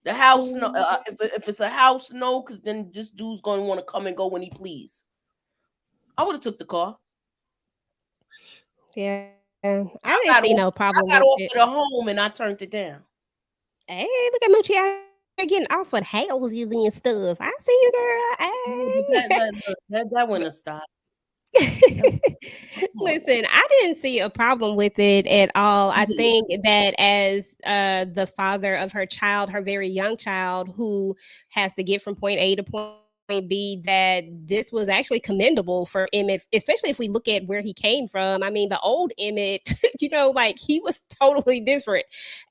The house, no. If it's a house, no, because then this dude's gonna want to come and go when he please. I would have took the car. Yeah, I didn't see no I problem got with it. offered a home and I turned it down. Hey, look at Moochie out there getting offered houses and stuff. I see you, Yeah, but girl. that wouldn't have stopped. That Hey. come on. Listen, I didn't see a problem with it at all. I think that as the father of her child, her very young child, who has to get from point A to point point be that this was actually commendable for Emmett, especially if we look at where he came from. I mean, the old Emmett, like he was totally different.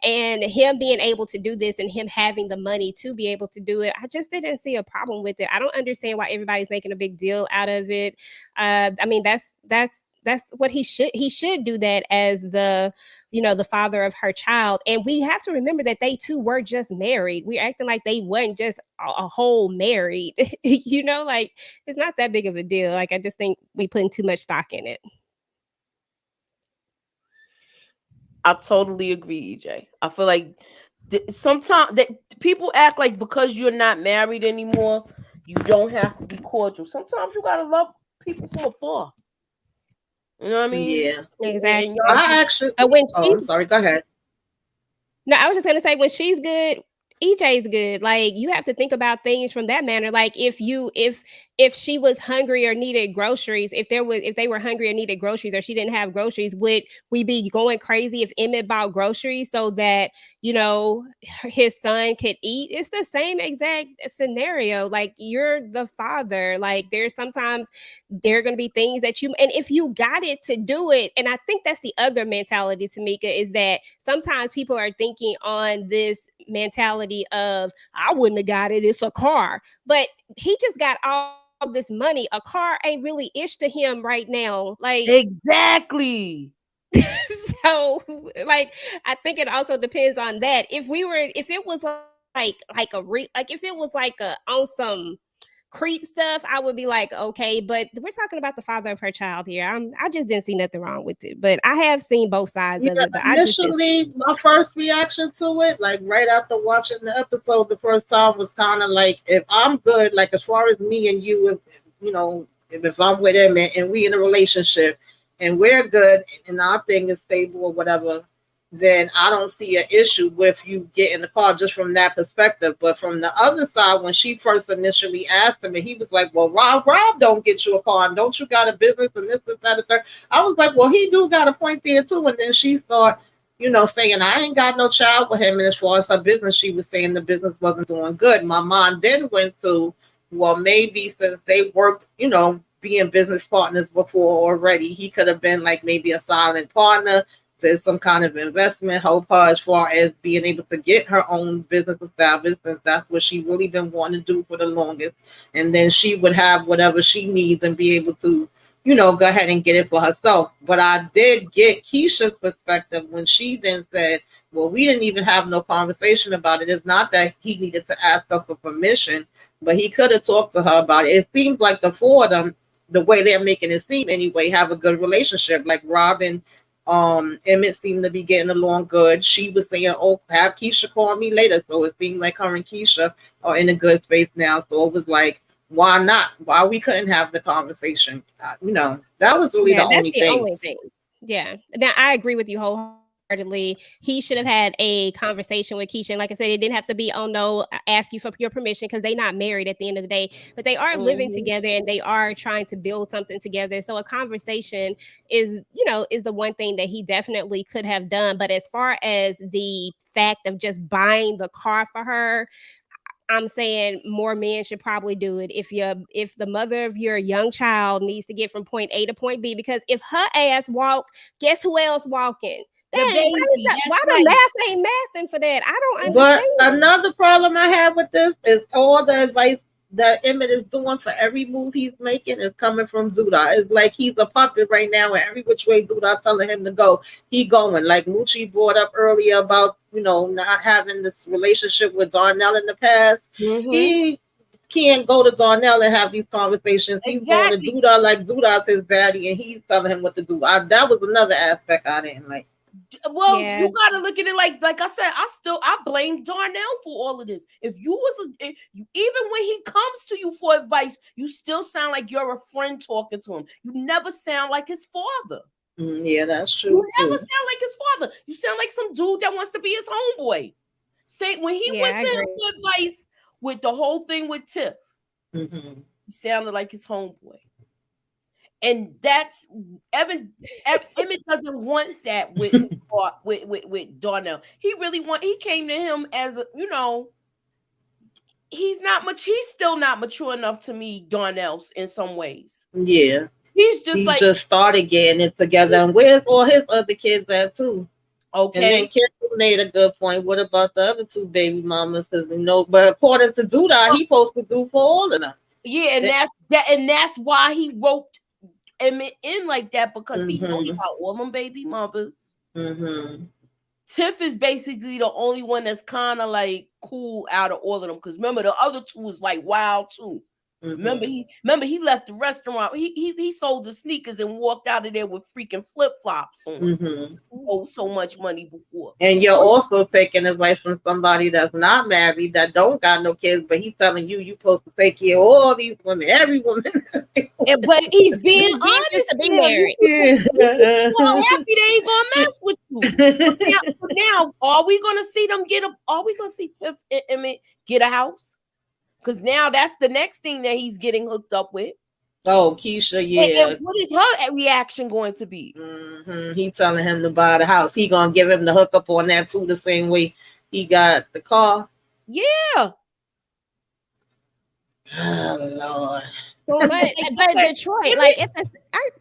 And him being able to do this and him having the money to be able to do it, I just didn't see a problem with it. I don't understand why everybody's making a big deal out of it. I mean, that's what he should do that as the father of her child. And we have to remember that they two were just married. We're acting like they wasn't just a whole married. Like it's not that big of a deal. Like I just think we putting too much stock in it. I totally agree, EJ. I feel like sometimes that people act like because you're not married anymore, you don't have to be cordial. Sometimes you gotta love people from afar. You know what I mean? Yeah. Exactly. I actually. But when Oh, she's I'm sorry. Go ahead. No, I was just gonna say when she's good, EJ's good. Like you have to think about things from that manner. Like if she was hungry or needed groceries, if they were hungry or needed groceries or she didn't have groceries, would we be going crazy if Emmett bought groceries so that his son could eat? It's the same exact scenario. Like you're the father. Like there's sometimes there are going to be things that and if you got it to do it, and I think that's the other mentality, Tamika, is that sometimes people are thinking on this mentality of I wouldn't have got it, it's a car, but he just got all this money. A car ain't really ish to him right now, like exactly. So like I think it also depends on that. If it was if it was like a on some creep stuff, I would be like, okay, but we're talking about the father of her child here. I just didn't see nothing wrong with it, but I have seen both sides of it. But Initially, my first reaction to it, like right after watching the episode the first time, was kind of like, if I'm good, like as far as me and you, if I'm with him and we in a relationship and we're good and our thing is stable or whatever, then I don't see an issue with you getting the car just from that perspective. But from the other side, when she first initially asked him, and he was like, well, Rob don't get you a car, and don't you got a business and this, that, and third. I was like, well, he do got a point there too. And then she thought, saying I ain't got no child with him. And as far as her business, she was saying the business wasn't doing good. My mom then went to, well, maybe since they worked, being business partners before already, he could have been like maybe a silent partner to some kind of investment, help her as far as being able to get her own business established, since that's what she really been wanting to do for the longest. And then she would have whatever she needs and be able to, go ahead and get it for herself. But I did get Keisha's perspective when she then said, well, we didn't even have no conversation about it. It's not that he needed to ask her for permission, but he could have talked to her about it. It seems like the four of them, the way they're making it seem anyway, have a good relationship. Like Robin, Emmett seemed to be getting along good. She was saying, oh, have Keisha call me later. So it seemed like her and Keisha are in a good space now. So it was like, why not? Why we couldn't have the conversation? That was really the only thing. Only thing. Yeah. Now I agree with you wholeheartedly. He should have had a conversation with Keisha. And like I said, it didn't have to be, oh no, ask you for your permission, because they're not married at the end of the day. But they are living together and they are trying to build something together. So a conversation is the one thing that he definitely could have done. But as far as the fact of just buying the car for her, I'm saying more men should probably do it. If the mother of your young child needs to get from point A to point B, because if her ass walk, guess who else walking? The baby. Why the math ain't mathing for that? I don't understand. But another problem I have with this is all the advice that Emmett is doing for every move he's making is coming from Douda. It's like he's a puppet right now, and every which way Douda telling him to go, he going. Like Moochie brought up earlier about not having this relationship with Darnell in the past. He can't go to Darnell and have these conversations. He's going to Douda like Douda's his daddy, and he's telling him what to do. That was another aspect I didn't like. Well, you gotta look at it like I said. I blame Darnell for all of this. If you was even when he comes to you for advice, you still sound like you're a friend talking to him. You never sound like his father. Yeah, that's true. You never sound like his father. You sound like some dude that wants to be his homeboy. Say when he went to him for advice with the whole thing with Tiff, he sounded like his homeboy. And that's Emmett doesn't want that with Darnell. He came to him as a, he's not much. He's still not mature enough to me, Darnell's in some ways. Yeah. He's just He like, just started getting it together. And where's all his other kids at too? And then okay, Kendall made a good point. What about the other two baby mamas? Because but according to Douda, he supposed to do for all of them. yeah, and that's why he wrote Emmett in like that, because he know he got all them baby mothers. Tiff is basically the only one that's kind of like cool out of all of them. Because remember, the other two is like wild too. Remember he left the restaurant. He sold the sneakers and walked out of there with freaking flip flops on. Oh, so much money before. And you're also taking advice from somebody that's not married, that don't got no kids, but he's telling you supposed to take care of all these women, every woman. But he's being honest to be married. Well, happy they ain't gonna mess with you. Now, are we gonna see them are we gonna see Tiff and Emmett get a house? Because now that's the next thing that he's getting hooked up with. Oh, Keisha, yeah. And what is her reaction going to be? He telling him to buy the house. He gonna give him the hookup on that too, the same way he got the car. Yeah. Oh Lord. But Detroit, like,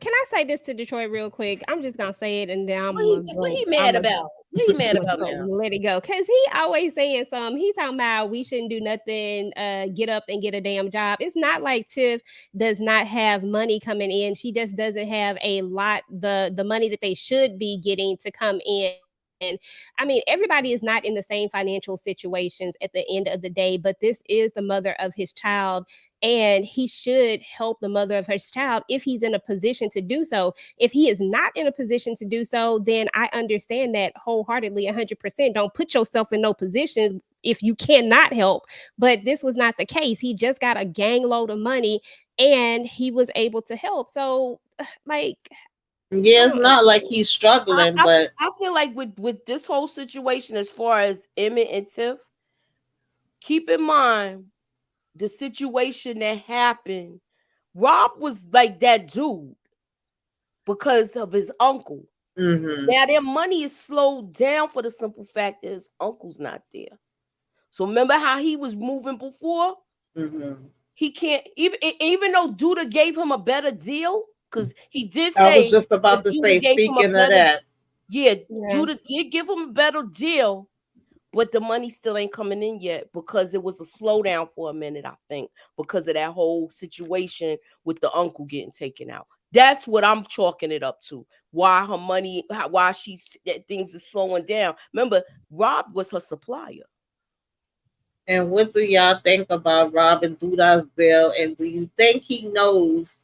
can I say this to Detroit real quick? I'm just gonna say it, and then what he mad about? What he mad about now? Let it go, cause he always saying something. He's talking about we shouldn't do nothing. Get up and get a damn job. It's not like Tiff does not have money coming in. She just doesn't have a lot the money that they should be getting to come in. And I mean, everybody is not in the same financial situations at the end of the day, but this is the mother of his child, and he should help the mother of his child if he's in a position to do so. If he is not in a position to do so, then I understand that wholeheartedly, 100%. Don't put yourself in no positions if you cannot help. But this was not the case. He just got a gang load of money and he was able to help. So, like, yeah, it's not like he's struggling, but I feel like with this whole situation, as far as Emmett and Tiff, keep in mind the situation that happened. Rob was like that dude because of his uncle. Now their money is slowed down for the simple fact that his uncle's not there. So remember how he was moving before? He can't, even though Douda gave him a better deal. Because he did say, I was just about to say, speaking of that. Yeah, Douda did give him a better deal, but the money still ain't coming in yet because it was a slowdown for a minute, I think, because of that whole situation with the uncle getting taken out. That's what I'm chalking it up to. Why her money, why things are slowing down. Remember, Rob was her supplier. And what do y'all think about Rob and Douda's deal? And do you think he knows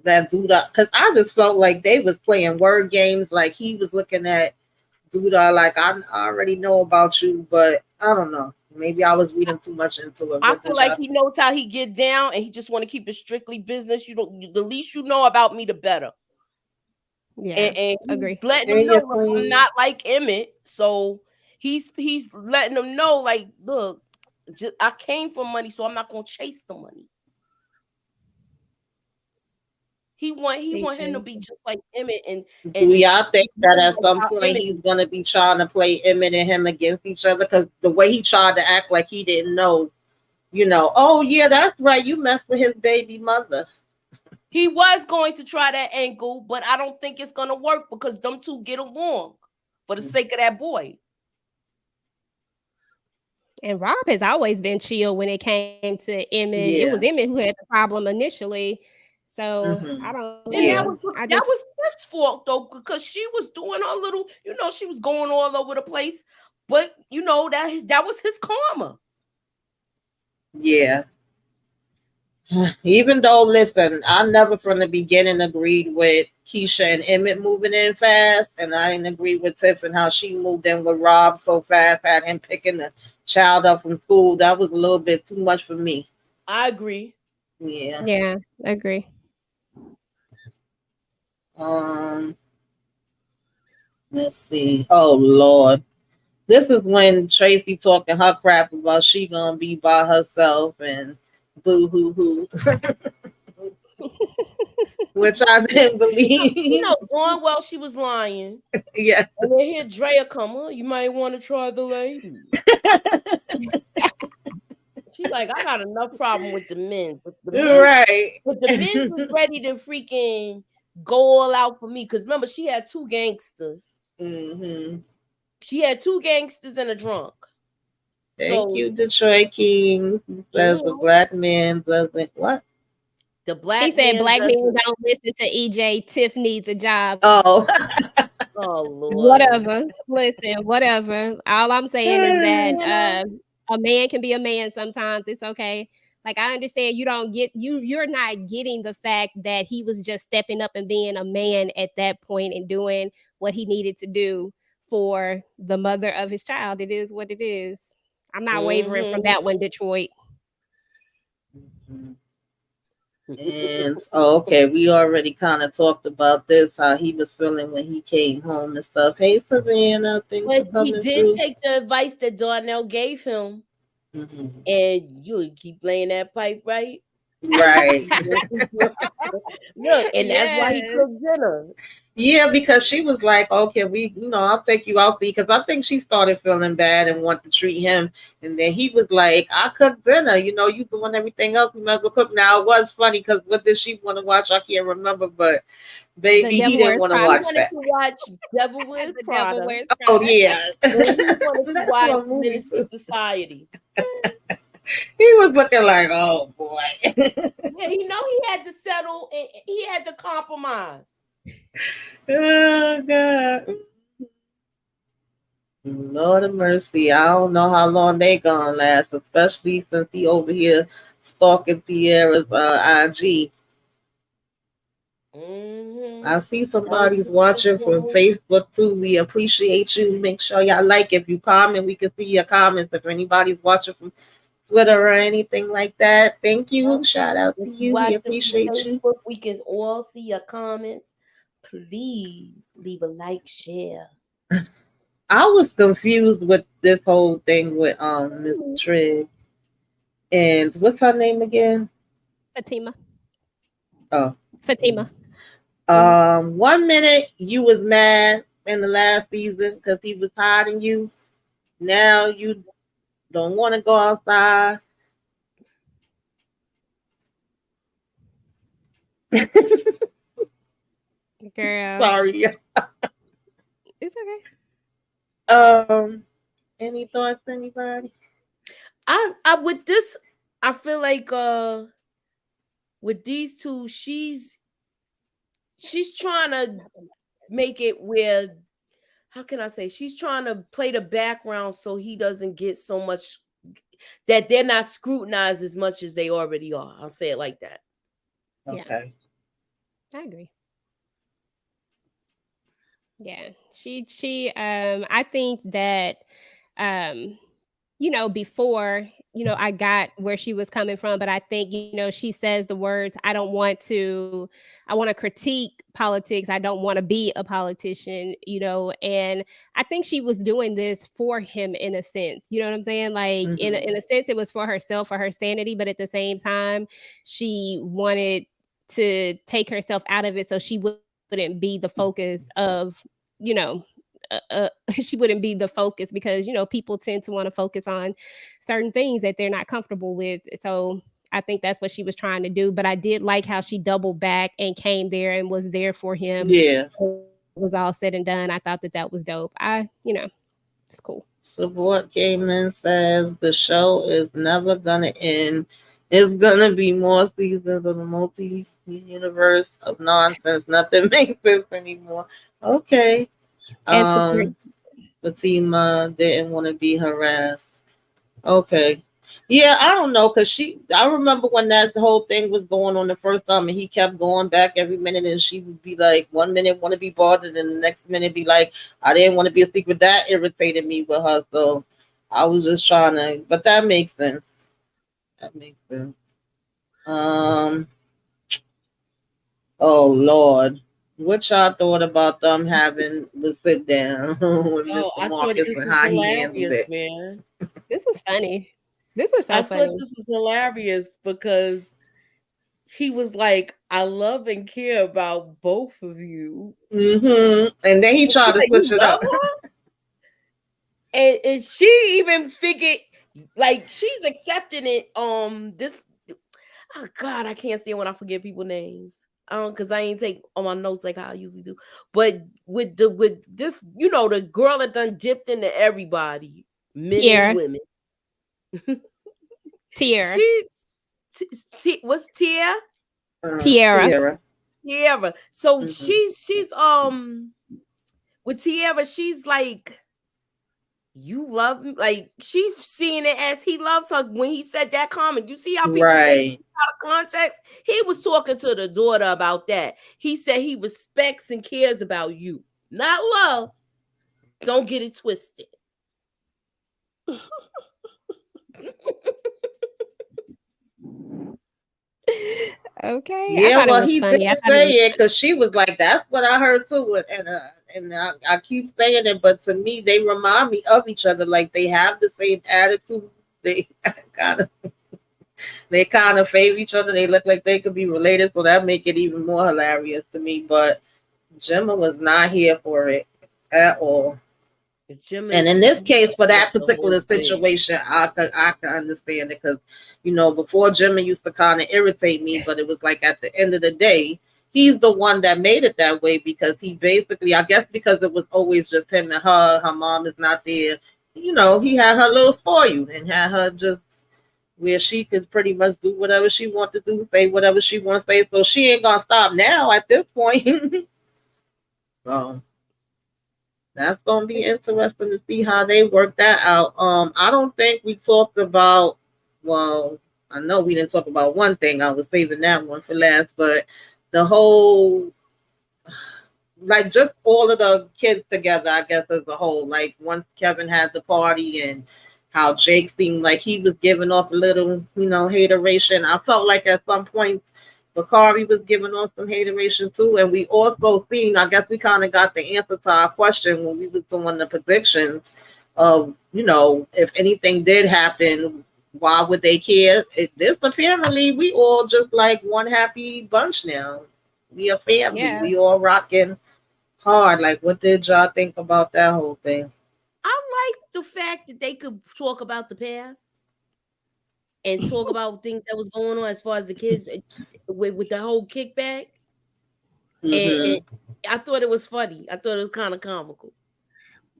that Douda, because I just felt like they was playing word games, like he was looking at Douda like, I already know about you, but I don't know. Maybe I was reading too much into it. I feel like he knows how he get down, and he just want to keep it strictly business. The least you know about me, the better. Yeah, and agree. Letting them know I'm not like Emmett, so he's letting them know, like, look, I came for money, so I'm not gonna chase the money. He want him to be just like Emmett. And do y'all think that at some point he's gonna be trying to play Emmett and him against each other? Because the way he tried to act like he didn't know, oh yeah, that's right, you messed with his baby mother. He was going to try that angle, but I don't think it's gonna work because them two get along for the sake of that boy. And Rob has always been chill when it came to Emmett. Yeah. It was Emmett who had the problem initially. So I don't know. And that was Tiff's fault though, because she was doing her little, she was going all over the place. But that was his karma. Yeah. Even though, listen, I never from the beginning agreed with Keisha and Emmett moving in fast, and I didn't agree with Tiff and how she moved in with Rob so fast, had him picking the child up from school. That was a little bit too much for me. I agree. Yeah, I agree. Let's see. Oh Lord, this is when Tracy talking her crap about she gonna be by herself and boo hoo hoo, which I didn't believe. Going well, she was lying. Yeah. And then here Drea come. You might want to try the lady. She like, I got enough problem with the men, but Right. the men was ready to freaking go all out for me. Cause remember, she had two gangsters. Mm-hmm. She had two gangsters and a drunk. Thank So you, Detroit Kings. He says the mhm, black man doesn't what? the He black said man black men doesn't. don't listen to EJ. Tiff needs a job. Oh. Oh Lord. Whatever. Listen, whatever. All I'm saying is that a man can be a man sometimes. It's okay. Like I understand you don't get you're not getting the fact that he was just stepping up and being a man at that point and doing what he needed to do for the mother of his child. It is what it is. I'm not wavering from Mm-hmm. that one, Detroit. Mhm. And okay, we already kind of talked about this, how he was feeling when he came home and stuff. Hey, Savannah, thanks for But he coming did through. take the advice that Darnell gave him, Mhm. and you keep playing that pipe right. Right. Look, and that's why he Yes. cooked dinner. Yeah, because she was like, okay, I'll take you out to eat. Because I think she started feeling bad and wanted to treat him. And then he was like, I cooked dinner. You doing everything else. You might as well cook. Now, it was funny because what did she want to watch? I can't remember. But The baby, he devil didn't wears want to He Prada. watch wanted that. to watch Devil Wears The devil Prada, wears Oh, Prada. yeah. and he wanted to That's watch what movie Minister too. Society. He was looking like, oh, boy. Yeah, he know he had to settle. And he had to compromise. Oh, God. Lord of mercy. I don't know how long they gonna last, especially since he over here stalking Tierra's IG. Mm-hmm. I see That was somebody's the watching first from one. Facebook too. We appreciate you. Make sure y'all like. If you comment, we can see your comments. If anybody's watching from Twitter or anything like that, thank you. Shout out If to you you. We watching from appreciate you. Facebook, we can all see your comments. Please leave a like, share. I was confused with this whole thing with Miss Trigg and what's her name again? Fatima. Oh, Fatima. 1 minute you was mad in the last season because he was hiding you. Now you don't want to go outside. Girl. Sorry. It's okay. Um, any thoughts, anybody? I with this, I feel like with these two, she's trying to make it where, how can I say, she's trying to play the background so he doesn't get so much, that they're not scrutinized as much as they already are. I'll say it like that. Yeah, Okay. I agree. Yeah. I think that um before, I got where she was coming from, but I think, she says the words, I want to critique politics. I don't want to be a politician, and I think she was doing this for him in a sense. You know what I'm saying? Like in a sense, it was for herself, for her sanity, but at the same time, she wanted to take herself out of it so she wouldn't be the focus of, you know, she wouldn't be the focus because people tend to want to focus on certain things that they're not comfortable with. So I think that's what she was trying to do. But I did like how she doubled back and came there and was there for him. Yeah. It was all said and done. I thought that was dope. It's cool. Support Gaiman says the show is never gonna end. It's gonna be more seasons of the multi-universe of nonsense. Nothing makes sense anymore. Okay. And support. Fatima didn't want to be harassed. Okay. Yeah, I don't know, cause I remember when that whole thing was going on the first time, and he kept going back every minute, and she would be like, 1 minute want to be bothered, and the next minute be like, I didn't want to be a secret. That irritated me with her, so I was just trying to. But that makes sense. That makes sense. Um. Oh Lord, what y'all thought about them having the sit down with Oh, Mr. I thought Marcus this and was how he handled hilarious, it? man. This is funny. This is I so thought funny. this was hilarious because he was like, I love and care about both of you. And then he And tried she's to like, switch you it love up. her? And she even figured Like she's accepting it. This. Oh God, I can't stand when I forget people's names. Because I ain't take on my notes like how I usually do. But with this, the girl that done dipped into everybody, men and Tiara. women. Tiara. What's Tia? Tiara. Tiara. Tiara. So Mm-hmm. she's with Tiara, she's like, you love me, like she's seeing it as he loves her. When he said that comment, you see how people take it Right. out of context. He was talking to the daughter about that. He said he respects and cares about you, not love. Don't get it twisted. Okay. I Yeah, thought it well, was he did funny. I thought it say was it because she was like, "That's what I heard too," and I keep saying it, but to me, they remind me of each other. Like they have the same attitude. They kind of they kind of favor each other. They look like they could be related, so that make it even more hilarious to me. But Gemma was not here for it at all. Jim And and in this case, for that the whole particular thing. situation, I can understand it because, before Jimmy used to kind of irritate me, but it was like at the end of the day, he's the one that made it that way because he basically, I guess, because it was always just him and her mom is not there. He had her little spoiled and had her just where she could pretty much do whatever she wanted to do, say whatever she wants to say. So she ain't gonna stop now at this point. So that's gonna be interesting to see how they work that out. I don't think we talked about. Well, I know we didn't talk about one thing. I was saving that one for last, but the whole, like, just all of the kids together, I guess, as a whole. Like once Kevin had the party and how Jake seemed like he was giving off a little, hateration. I felt like at some point Bakari was giving off some hateration too. And we also seen, I guess we kind of got the answer to our question when we was doing the predictions of, if anything did happen, why would they care? This apparently we all just like one happy bunch now. We a family. yeah. We all rocking hard. Like, what did y'all think about that whole thing? I like the fact that they could talk about the past and talk about things that was going on as far as the kids with the whole kickback. And Mm-hmm. I thought it was funny. I thought it was kind of comical.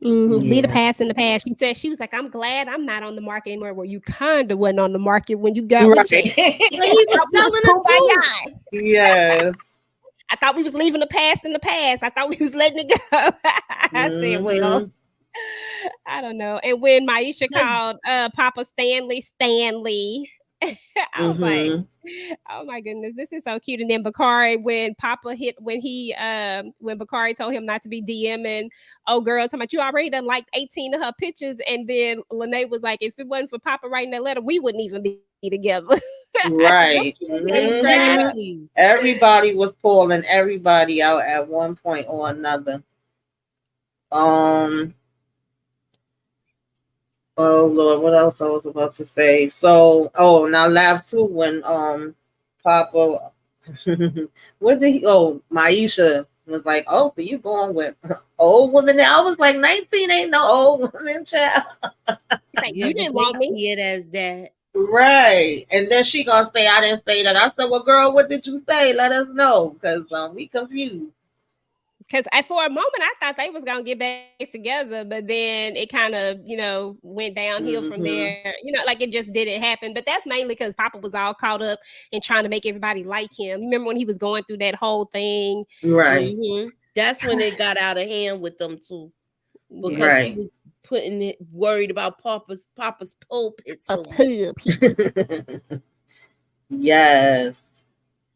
Leave the Yeah. past in the past. She was like, I'm glad I'm not on the market anymore. Well, you kind of wasn't on the market when you got with Jake. But Right. he was I thought we was telling the truth. kumbaya. Yes. I thought we was leaving the past in the past. I thought we was letting it go. I said, well, Mm-hmm. I don't know. And when Maisha 'Cause called Papa Stanley, I was like, Mm-hmm. oh my goodness, this is so cute. And then Bakari, when Bakari told him not to be DMing, oh girl, talking about you already done like 18 of her pictures. And then Lene was like, if it wasn't for Papa writing that letter, we wouldn't even be together. Right. Just cracking Mm-hmm. up. exactly. Everybody was calling everybody out at one point or another. Um. Oh Lord, what else I was about to say? So, now laugh too when Papa, what did he? Oh, Maisha was like, "Oh, so you going with old women?" Now I was like, 19 ain't no old woman, child. He's like, Yeah, you but didn't they want me. see it as that. Right. And then she gonna say, "I didn't say that." I said, "Well, girl, what did you say? Let us know, because we confused." Because for a moment I thought they was gonna get back together, but then it kind of, went downhill from Mm-hmm. there. Like it just didn't happen. But that's mainly because Papa was all caught up in trying to make everybody like him. Remember when he was going through that whole thing? Right. That's when it got out of hand with them too, because Yeah. he Right. was putting it worried about Papa's pulpit A so much. pub. Yes.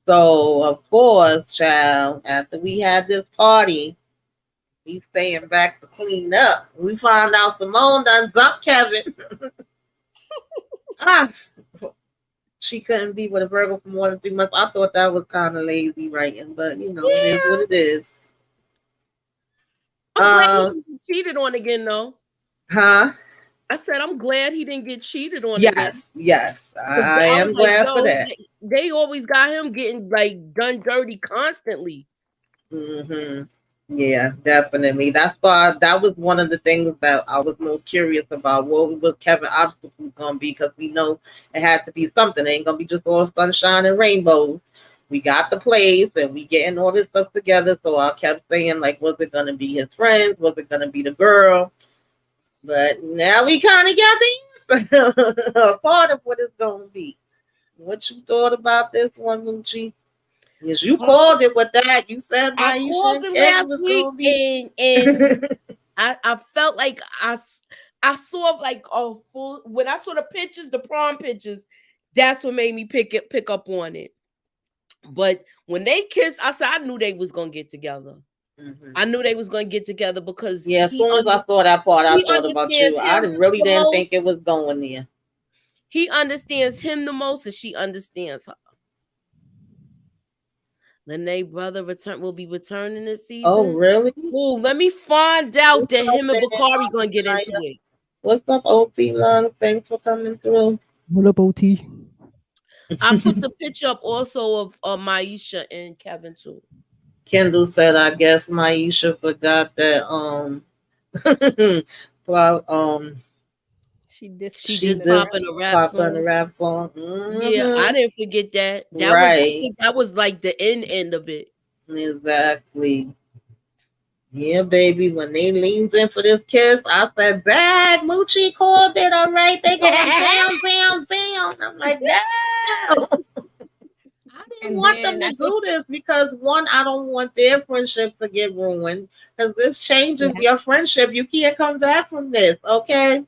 So of course, child, after we had this party, we staying back to clean up. We found out Simone done dumped Kevin. ah, she couldn't be with a Virgo for more than 3 months. I thought that was kind of lazy writing, but it is Yeah, what it is. I'm glad he didn't get cheated on again though. Huh? I said I'm glad he didn't get cheated on again. Yes, yes. Because I I am was like, glad for yo, that. they always got him getting like done dirty constantly. Mm-hmm. Yeah, definitely. That's why that was one of the things that I was most curious about. What was Kevin obstacles gonna be? Because we know it had to be something. It ain't gonna be just all sunshine and rainbows. We got the place and we getting all this stuff together. So I kept saying, like, was it gonna be his friends? Was it gonna be the girl? But now we kind of got the part of what it's gonna be. What you thought about this one, Moochie? Yes, you called it with that. You said I Maisha called and it Kevin last was week, gonna be. and I felt like I saw like a full when I saw the pictures, the prom pictures. That's what made me pick up on it. But when they kissed, I said I knew they was gonna get together. Mhm. I knew they was gonna get together because Yeah, as soon as I saw that part, I he thought about you. understands I him really the didn't think most. it was going there. He understands him the most, and she understands her. Lene brother will be returning this Oh, season. really? Oh, let me find out What's that up, him and man? Bakari Mama gonna get into Maya? it. What's up, OT Lungs? Thanks for coming through. What up, OT? I put the picture up also of Maisha and Kevin too. Kendall said, I guess Maisha forgot that well, She dissed She them she in just the just popping rap. a rap popped on the song. rap song. Yeah, I Hmm. didn't forget that. I Right. think that was like the end of it. Exactly. Yeah, baby. When they leans in for this kiss, I said, Dad, Moochie called it. All right, they going down, down, down. I'm like, no. I didn't And want then them I to think, do this because one, I don't want their friendship to get ruined because this changes yeah. your friendship. You can't come back from this, okay?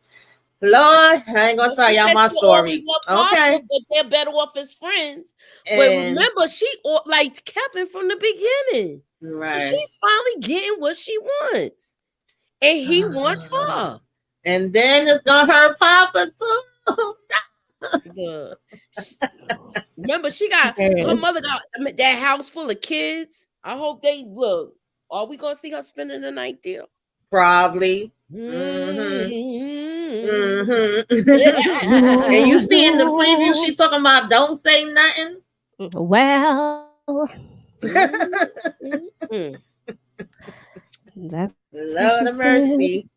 Lord, I ain't gonna But tell she y'all said my she'll always story, love okay? Papa, but they're better off as friends. But And remember, she liked Kevin from the beginning. So right, she's finally getting what she wants. And he wants her. and then it's gonna hurt Papa too. The remember she got her Man, mother got that house full of kids. I hope they look. Are we gonna see her spending the night there? Probably. Mm-hmm. Mm-hmm. Mm-hmm. And you see in the preview, she talking about don't say nothing. well, Mm-hmm. that's what she Lord of said. mercy.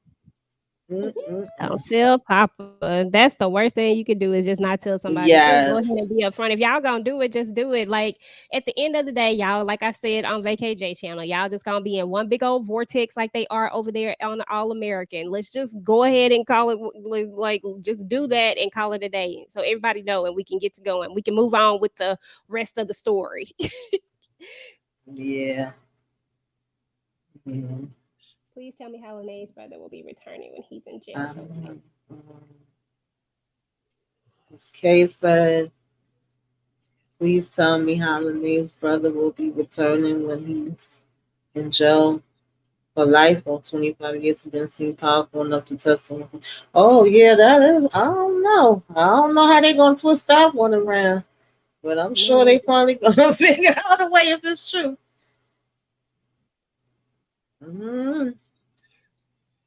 Don't Mm-mm-mm. tell Papa. That's the worst thing you can do is just not tell somebody. Just go ahead and Yes. be upfront. If y'all gonna do it, just do it. Like at the end of the day, y'all, like I said on VKJ channel, y'all just gonna be in one big old vortex like they are over there on the All American. Let's just go ahead and call it like just do that and call it a day. So everybody know and we can get to going. We can move on with the rest of the story. Yeah. Yeah. Please tell me how Lene's brother will be returning when he's in jail for life. Um, Miss Kay said, please tell me how Lene's brother will be returning when he's in jail for life or 25 years. He's been seen powerful enough to test someone. Oh, yeah, that is. I don't know. I don't know how they're going to twist that one around. But I'm sure Man, they probably going to figure out a way if it's true. Mm.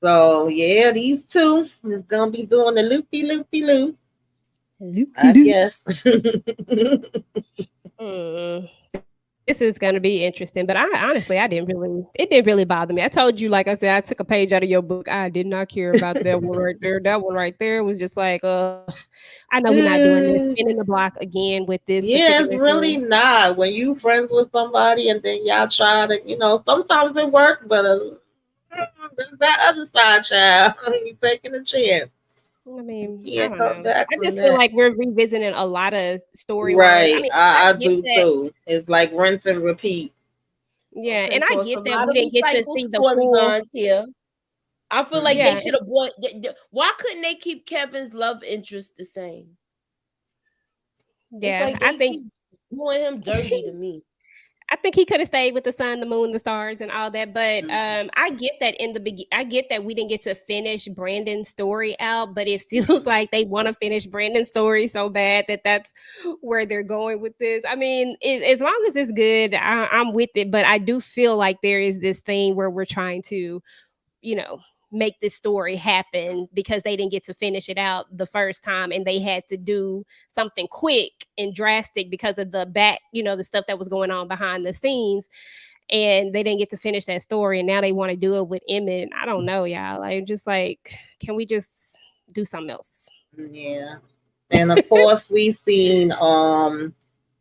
So, yeah, these two is going to be doing the loopy loopy loop, I loop-de-doo. guess. This is gonna be interesting, but I honestly, it didn't really bother me. I told you, like I said, I took a page out of your book. I did not care about that one right there. That one right there was just like, I know we're not doing this, spinning the block again with this Yeah, it's particular really thing. not. When you friends with somebody and then y'all try to, sometimes it works, but there's that other side, child. You taking a chance. I mean, You I can't don't come know. back I from just feel that. like we're revisiting a lot of storylines. I Right. mean, I I get do that, too. It's like rinse and repeat. yeah, Okay, and I so it's a get that lot we of didn't get to recycled see the full, storylines here. I feel like they Mhm. yeah. should have brought. Why couldn't they keep Kevin's love interest the same? It's Yeah, like I they think keep doing him dirty to me. I think he could have stayed with the sun, the moon, the stars, and all that. But Mhm. I get that I get that we didn't get to finish Brandon's story out, but it feels like they want to finish Brandon's story so bad that that's where they're going with this. I mean, as long as it's good, I'm with it. But I do feel like there is this thing where we're trying to, you know, make this story happen because they didn't get to finish it out the first time and they had to do something quick and drastic because of the back, the stuff that was going on behind the scenes. and they didn't get to finish that story, and now they want to do it with Emmett. I don't know, y'all. Like, just like, can we just do something else? Yeah. And of course we seen Rob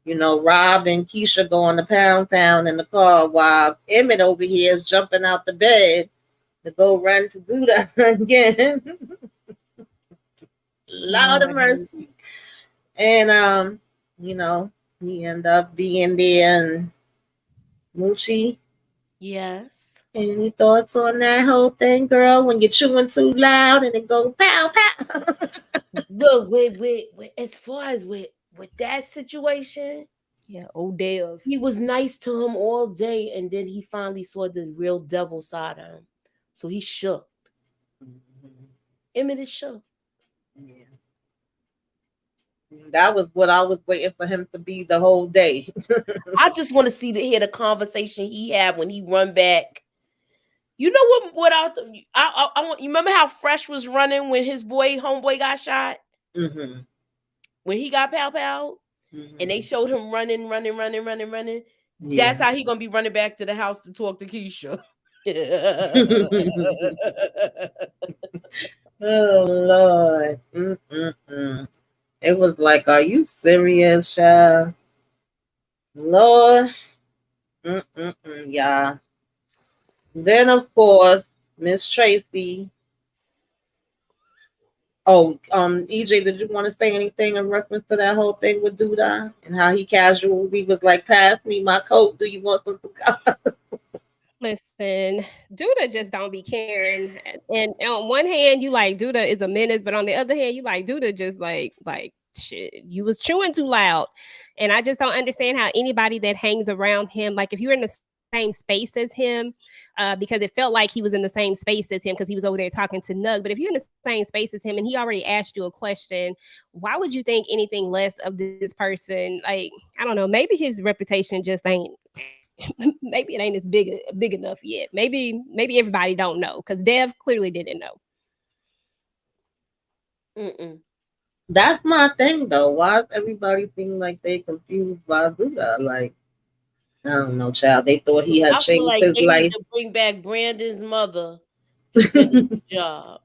and Keisha going to Pound Town in the car while Emmett over here is jumping out the bed to go run to do that again. Lord of mercy. And he ended up being there and Moochie. Yes. Any thoughts on that whole thing, girl? When you're chewing too loud and it go pow pow. Look, with as far as with that situation, Yeah, old Dev. he was nice to him all day, and then he finally saw the real devil side of him. So he shook. Emmett is shook. Yeah. That was what I was waiting for him to be the whole day. I just want to hear the conversation he had when he run back. You know what I want. You remember how Fresh was running when his homeboy got shot? Mm-hmm. When he got pow, Mm-hmm. and they showed him running. Yeah. That's how he gonna be running back to the house to talk to Keisha. Oh Lord. Mm-mm-mm. It was like, are you serious, child? Lord. Mm-mm-mm, yeah. Then of course, Miss Tracy. Oh, EJ, did you want to say anything in reference to that whole thing with Douda and how he casually was like, "Pass me my coat. Do you want some cigar?" Listen, Douda just don't be caring. And on one hand, you like Douda is a menace, but on the other hand, you like Douda just like shit. You was chewing too loud, and I just don't understand how anybody that hangs around him, like if you're in the same space as him, because it felt like he was in the same space as him because he was over there talking to Nug. But if you're in the same space as him and he already asked you a question, why would you think anything less of this person? Like, I don't know. Maybe his reputation just ain't maybe it ain't as big enough yet. Maybe everybody don't know because Dev clearly didn't know. Mm-mm. That's my thing, though. Why does everybody seem like they confused by Douda? Like, I don't know, child. They thought he had I feel changed like his they need life. to bring back Brandon's mother to finish the job.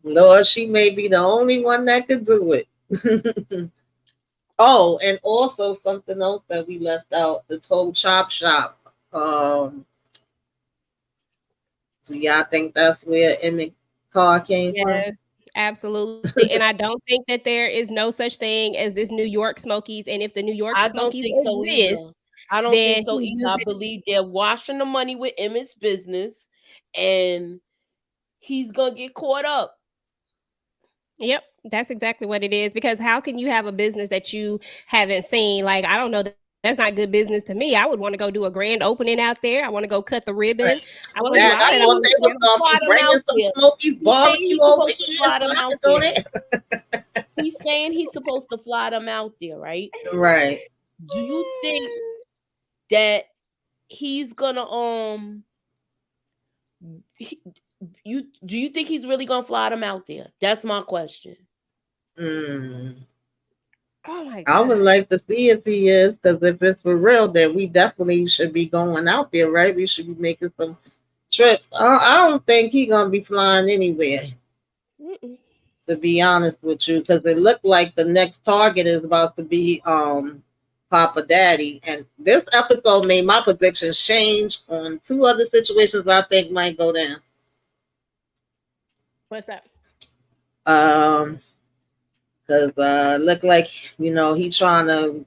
Lord, she may be the only one that could do it. Oh, and also something else that we left out: the Toe Chop Shop. Do y'all think that's where Emmett car came from? Yes, absolutely. And I don't think that there is no such thing as this New York Smokies. And if the New York I don't Smokies think so exist, either. I don't think then so he either. I uses. believe they're washing the money with Emmett's business, and he's gonna get caught up. Yep, that's exactly what it is. Because how can you have a business that you haven't seen? Like, I don't know. That's not good business to me. I would want to go do a grand opening out there. I want to go cut the ribbon. I Well, want to he's do Dad, all I that. I thought saying want they to was he's together. gonna fly be them bringing out some there. Smokies He's saying barbecue he's over supposed to here, fly so them I out could go there. there. He's saying he's supposed to fly them out there, right? Right. Do you think that he's gonna do you think he's really gonna fly them out there? That's my question. Mm. Oh my I would god. like to see if he is, because if it's for real, then we definitely should be going out there, right? We should be making some trips. I don't think he gonna be flying anywhere, Mm-mm. to be honest with you, because it looked like the next target is about to be Papa Daddy. And this episode made my predictions change on two other situations I think might go down. What's up? Um, because look like he trying to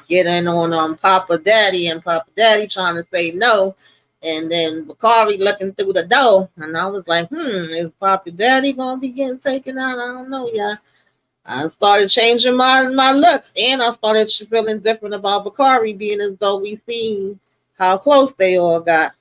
get in on Papa Daddy, and Papa Daddy trying to say no, and then Bakari looking through the door, and I was like, is Papa Daddy gonna be getting taken out? I don't know, yeah. I started changing my looks, and I started feeling different about Bakari, being as though we seen how close they all got.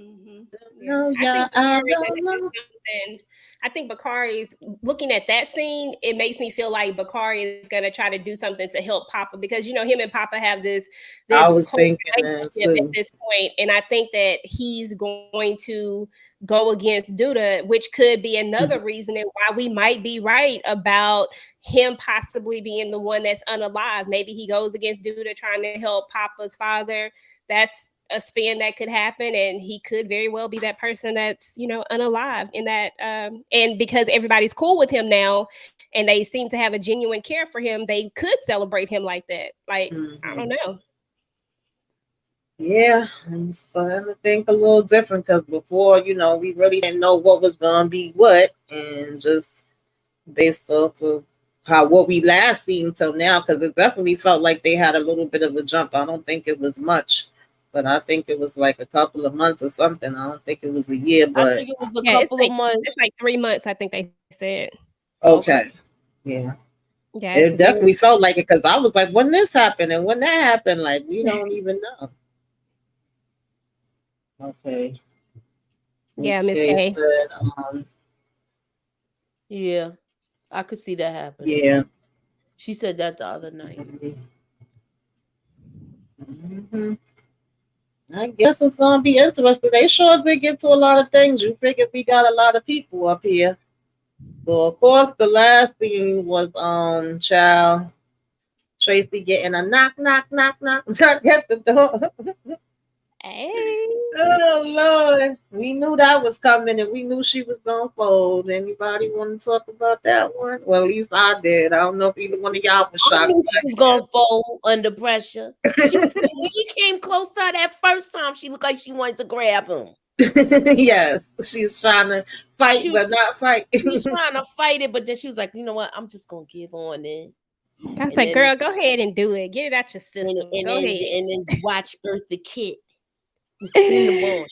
Mhm. Yeah. No, I yeah, think I Bakari's gonna don't do know. something. I think Bakari's looking at that scene, it makes me feel like Bakari is gonna try to do something to help Papa because him and Papa have this I was close thinking that relationship at too. this point, and I think that he's going to go against Duda, which could be another Mhm. reason and why we might be right about him possibly being the one that's unalive. Maybe he goes against Duda trying to help Papa's father. That's a spin that could happen, and he could very well be that person that's unalive in that. And because everybody's cool with him now and they seem to have a genuine care for him, they could celebrate him like that. Like, I don't Mhm. know. Yeah, I'm starting to think a little different because before, we really didn't know what was gonna be what, and just based off of how what we last seen till now, because it definitely felt like they had a little bit of a jump. I don't think it was much, but I think it was like a couple of months or something. I don't think it was a year, I but think it was a Yeah, couple of months. it's like 3 months, I think they said. Okay. okay, yeah. Yeah, it's It very. definitely felt like it because I was like, when this happened and when that happened, like we don't even know. Okay, Yeah, Miss Miss K K. said, Yeah, I could see that happening. yeah. She said that the other night. Mhm. I guess it's gonna be interesting. They sure did get to a lot of things. You figure we got a lot of people up here. So of course the last thing was child Tracy getting a knock knock knock knock knock at the door. Hey. Oh Lord. We knew that was coming and we knew she was gonna fold. Anybody want to talk about that one? Well at least I did. I don't know if either one of y'all was I shocked knew she by was gonna fold under pressure. She when he came close to her that first time, she looked like she wanted to grab him. that. Yes. She's trying to fight She but was not fight. she was trying to fight it, but then she was like, you know what? I'm just gonna give on it. I And said, then girl, go ahead and do it. Get it out your and, system. and Go then ahead. and then watch Eartha Kitt in the morning.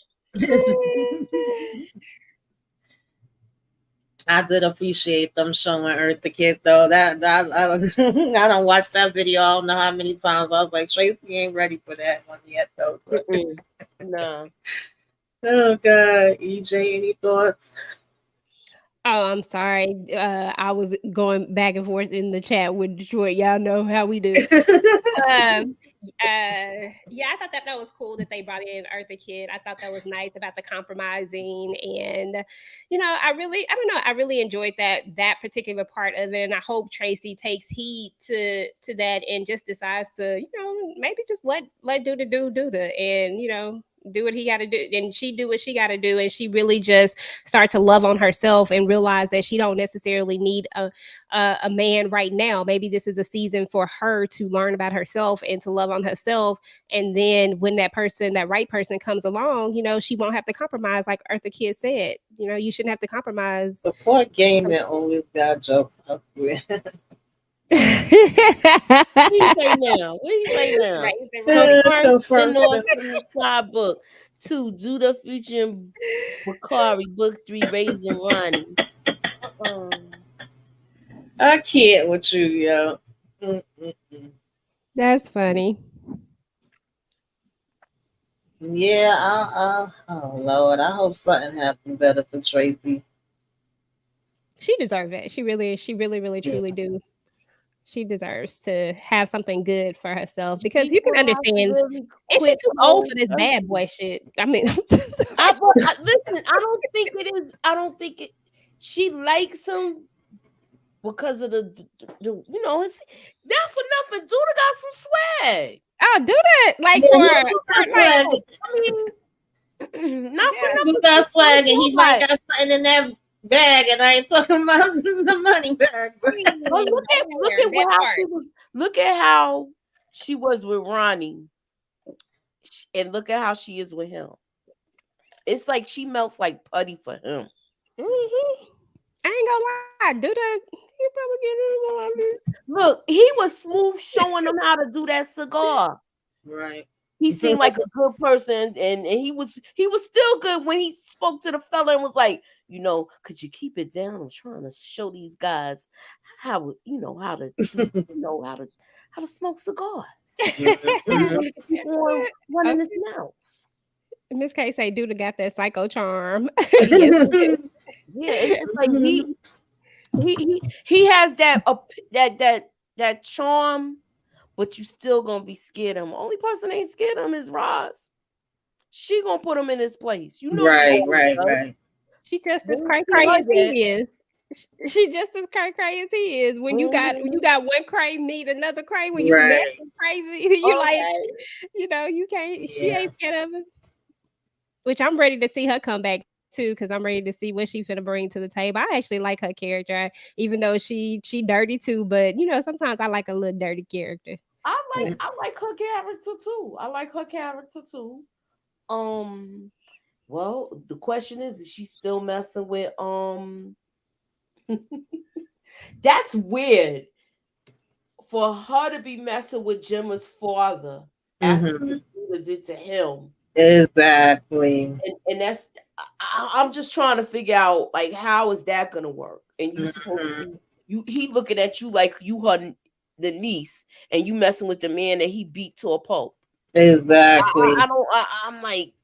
I did appreciate them showing Earth the Kid though. That I don't watch that video. I don't know how many times I was like, Tracy ain't ready for that one yet though. But, Mm-mm. Nah. oh God, EJ, any thoughts? Oh, I'm sorry. I was going back and forth in the chat with Detroit. Y'all know how we do. Um, yeah, I thought that was cool that they brought in Eartha Kitt. I thought that was nice about the compromising, and I don't know, I really enjoyed that particular part of it, and I hope Tracy takes heed to that and just decides to maybe just let Duda and do what he got to do, and she do what she got to do, and she really just start to love on herself and realize that she don't necessarily need a man right now. Maybe this is a season for her to learn about herself and to love on herself. And then when that right person comes along, she won't have to compromise, like Eartha Kitt said. You shouldn't have to compromise. Support game that always got jokes. I swear. What do you say now? What do you say now? Right, is it right? Confirmed Confirmed spin-off spin. from the side book. 2, Judah featuring Bakari, book 3, Raising Ronnie. I can't with you, yo. Mm-mm-mm. That's funny. Yeah, oh Lord, I hope something happened better for Tracy. She deserves it. She really, really, Yeah. truly do. She deserves to have something good for herself because She you can gonna have to understand. really And she quit too old for cold this bad turkey. boy shit. I mean, I'm so sorry. Listen, I don't think it is. I don't think it. She likes him because of it's not for nothing. Duda got some swag. Oh, do that like Yeah, for he her, too got like swag. I mean, not for yeah. He nothing. got It's what swag it and look he might like. got something in that bag, and I ain't talking about the money bag. But But That look part, at that how part. she was. Look at how she was with Ronnie, and look at how she is with him. It's like she melts like putty for him. Mm-hmm. I ain't gonna lie, do that. You probably get it. Look, he was smooth showing them how to do that cigar. right. He seemed like a good person, and he was still good when he spoke to the fella and was like, could you keep it down? I'm trying to show these guys how how to do how to smoke cigars. He Mhm. wanted to keep on running his Okay. mouth. Miss K say Douda got that psycho charm. Yes, Yeah, it's just like he has that charm, but you still gonna be scared of him. Only person ain't scared of him is Roz. She gonna put him in his place. You know she Right, always right, does. right. she just as When cray you see cray her as yet. he is. She just as cray cray as he is. When you got one cray meet another cray. When you met Right. some crazy, you like, Okay. you can't. She Yeah. ain't scared of him. Which I'm ready to see her come back too, because I'm ready to see what she finna bring to the table. I actually like her character, even though she dirty too. But sometimes I like a little dirty character. You know. I like her character too. I like her character too. Um, well, the question is she still messing with that's weird for her to be messing with Gemma's father after Mm-hmm. what Duda did to him. Exactly. And that's I'm just trying to figure out like how is that gonna work? And you supposed to Mm-hmm. be he looking at you like you her the niece and you messing with the man that he beat to a pulp. Exactly. I don't I'm like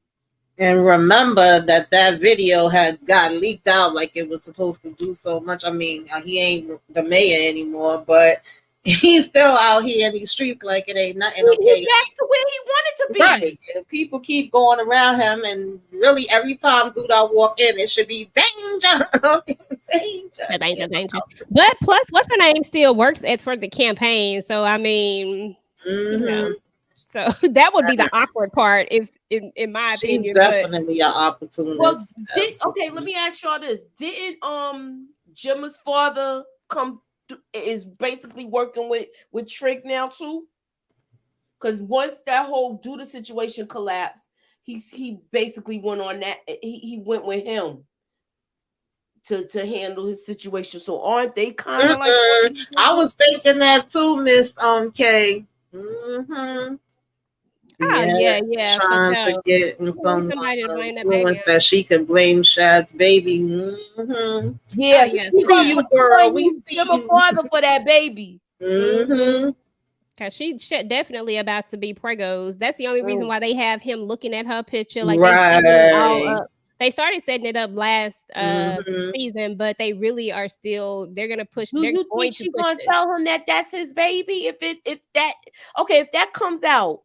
And remember that video had got leaked out like it was supposed to do so much. I mean, he ain't the mayor anymore, but he's still out here in these streets like it ain't nothing. he Okay, gets to where he wanted to be. right. And people keep going around him, and really every time Duda walk in, it should be danger, danger. Danger, danger. But plus, what's her name still works for the campaign. So I mean, you know, Mm-hmm. so that would be the awkward part, if in my She's opinion. But definitely an Well, opportunist. okay, let me ask y'all this. Didn't Gemma's father is basically working with Trick now too? Because once that whole Duda situation collapsed, he basically went on that he went with him to handle his situation. So aren't they kind of like I was thinking that too, Miss K. Mm-hmm. oh Yeah, yeah, for trying to sure. get in We need some somebody to blame that baby influence on. that she can blame Shad's baby. Mm-hmm. Oh yeah, yeah, he for See gonna sure. you, put he girl. gonna We use see Gemma you. father for that baby. Mm-hmm. Cause she's definitely about to be pregos. That's the only reason Mm. why they have him looking at her picture. Like they setting it all Right. up. They started setting it up last Mm-hmm. season, but they really are still. They're gonna push. Do They're you think going to she push gonna this. tell him that that's his baby? If that okay, if that comes out,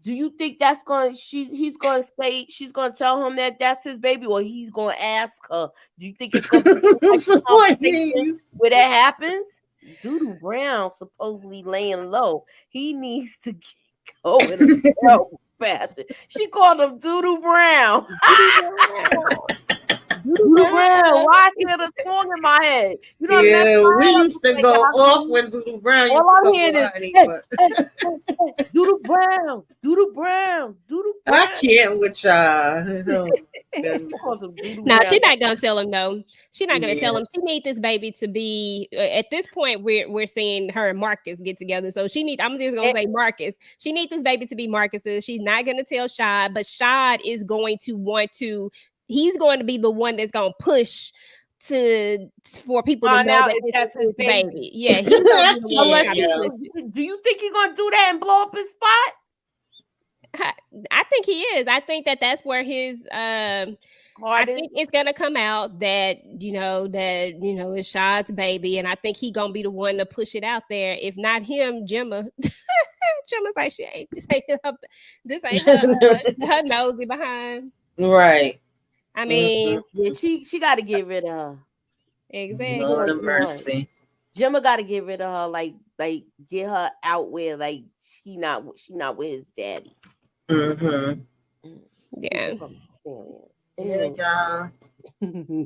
do you think that's going he's going to say she's going to tell him that that's his baby, or he's going to ask her? Do you think it's going to be some type of So conversation please. where that happens? Doodoo Brown supposedly laying low. He needs to go in a hell faster. She called him Doodoo Brown. Doodoo Brown. Why I hear the song in my head? You know, mess Yeah, we my head up used with to that go off Yankee. when Doodoo Brown used All to I'm come hearing on, is honey, hey, but Doodoo Brown, Doodoo Brown, Doodoo I Brown. can't with y'all. Oh, goodness. Call some Doodoo No, Brown. she's not gonna tell him no. She's not gonna tell Yeah. him. She need this baby to be at this point. We're seeing her and Marcus get together. So she need. I'm just gonna say Marcus. She need this baby to be Marcus's. She's not gonna tell Shad, but Shad is going to want to. He's going to be the one that's gonna push for people to Find know out that if this that's is his his baby. baby. Yeah, he's gonna be the one to Unless try he, to Yeah. push it. do you think he's gonna do that and blow up his spot? I think he is. I think that's where his I Harden. think it's gonna come out that it's Shad's baby, and I think he gonna be the one to push it out there. If not him, Gemma. Gemma's like, this ain't her nosy behind. Right. I Mm-hmm. mean, Yeah, she got to get rid of her. Lord exactly. of mercy. Gemma got to get rid of her. Like get her out where like she not with his daddy. Mm-hmm. Yeah. From experience. Yeah, Anyway. y'all.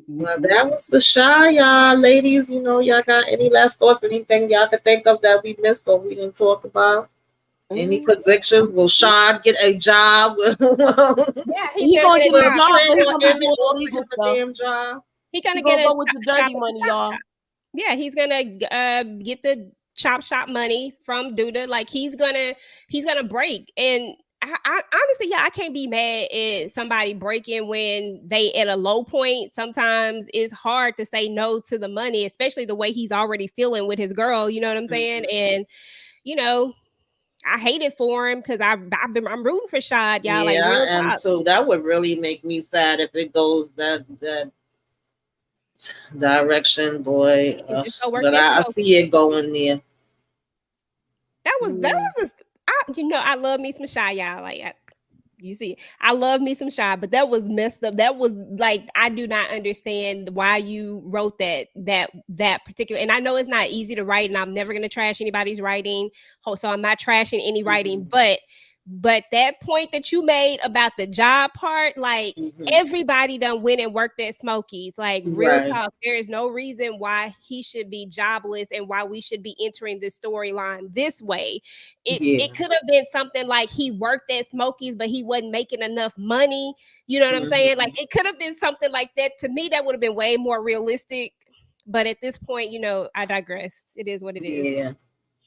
Well, that was the shy, y'all. Ladies, y'all got any last thoughts, anything y'all could think of that we missed or we didn't talk about? Any predictions? Will Sean get a job? Yeah, He's gonna get a job, but he's Or gonna be Emmett doing offer illegal him a stuff. damn job? He's gonna He's get gonna a go with the dirty chop money, chop y'all. shop. Yeah, he's gonna get the chop shop money from Douda. Like he's gonna break. And I honestly, yeah, I can't be mad at somebody breaking when they at a low point. Sometimes it's hard to say no to the money, especially the way he's already feeling with his girl. You know what I'm saying? And you know, I hate it for him because I'm rooting for Shad, y'all. Like Yeah, real and talk. so that would really make me sad if it goes that direction, boy. He can just go work But at I Smoke. see it going there. I love me some Shy, y'all. You see, I love me some Shy, but that was messed up. That was like, I do not understand why you wrote that particular. And I know it's not easy to write, and I'm never gonna trash anybody's writing. So I'm not trashing any writing, but that point that you made about the job part, like everybody done went and worked at Smokies. Like real Right. talk, there is no reason why he should be jobless and why we should be entering this storyline this way. It could have been something like he worked at Smokies, but he wasn't making enough money. You know what I'm saying? Like it could have been something like that. To me, that would have been way more realistic. But at this point, I digress. It is what it is. Yeah,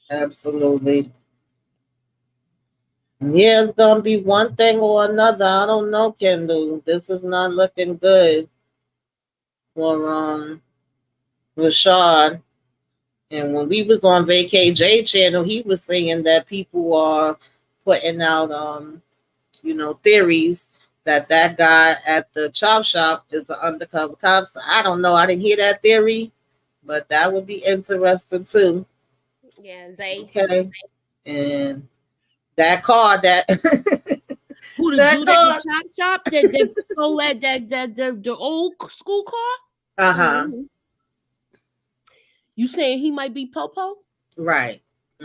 absolutely. Yeah, it's gonna be one thing or another. I don't know, Kendall. This is not looking good for Rashad. And when we was on VKJ channel, he was saying that people are putting out theories that guy at the chop shop is an undercover cop. So I don't know. I didn't hear that theory, but that would be interesting too. Yeah, Zay. Okay. And that car that Who the that dude at car. the chop shop that stole the old school car? Uh-huh. Mhm. You saying he might be Popo? Right.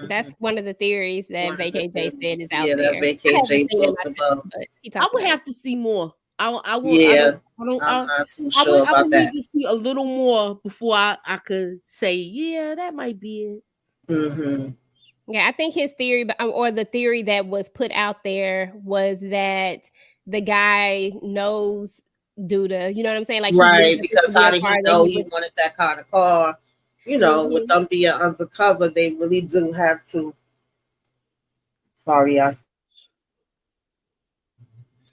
That's one of the theories that One of the VKJ said is theories. out Yeah, that there. I VKJ haven't seen it talked myself, about. but he I talked would about it. have to see more. I Yeah, don't. I'm not too I sure would about that. need to see a little more before I could say, yeah, that might be it. Mm-hmm. Yeah, I think his theory, or the theory that was put out there, was that the guy knows Douda. You know what I'm saying? Like he knew Right, that this because would be how a did car he that know he he would. wanted that kind of car? With them being undercover, they really do have to. Sorry,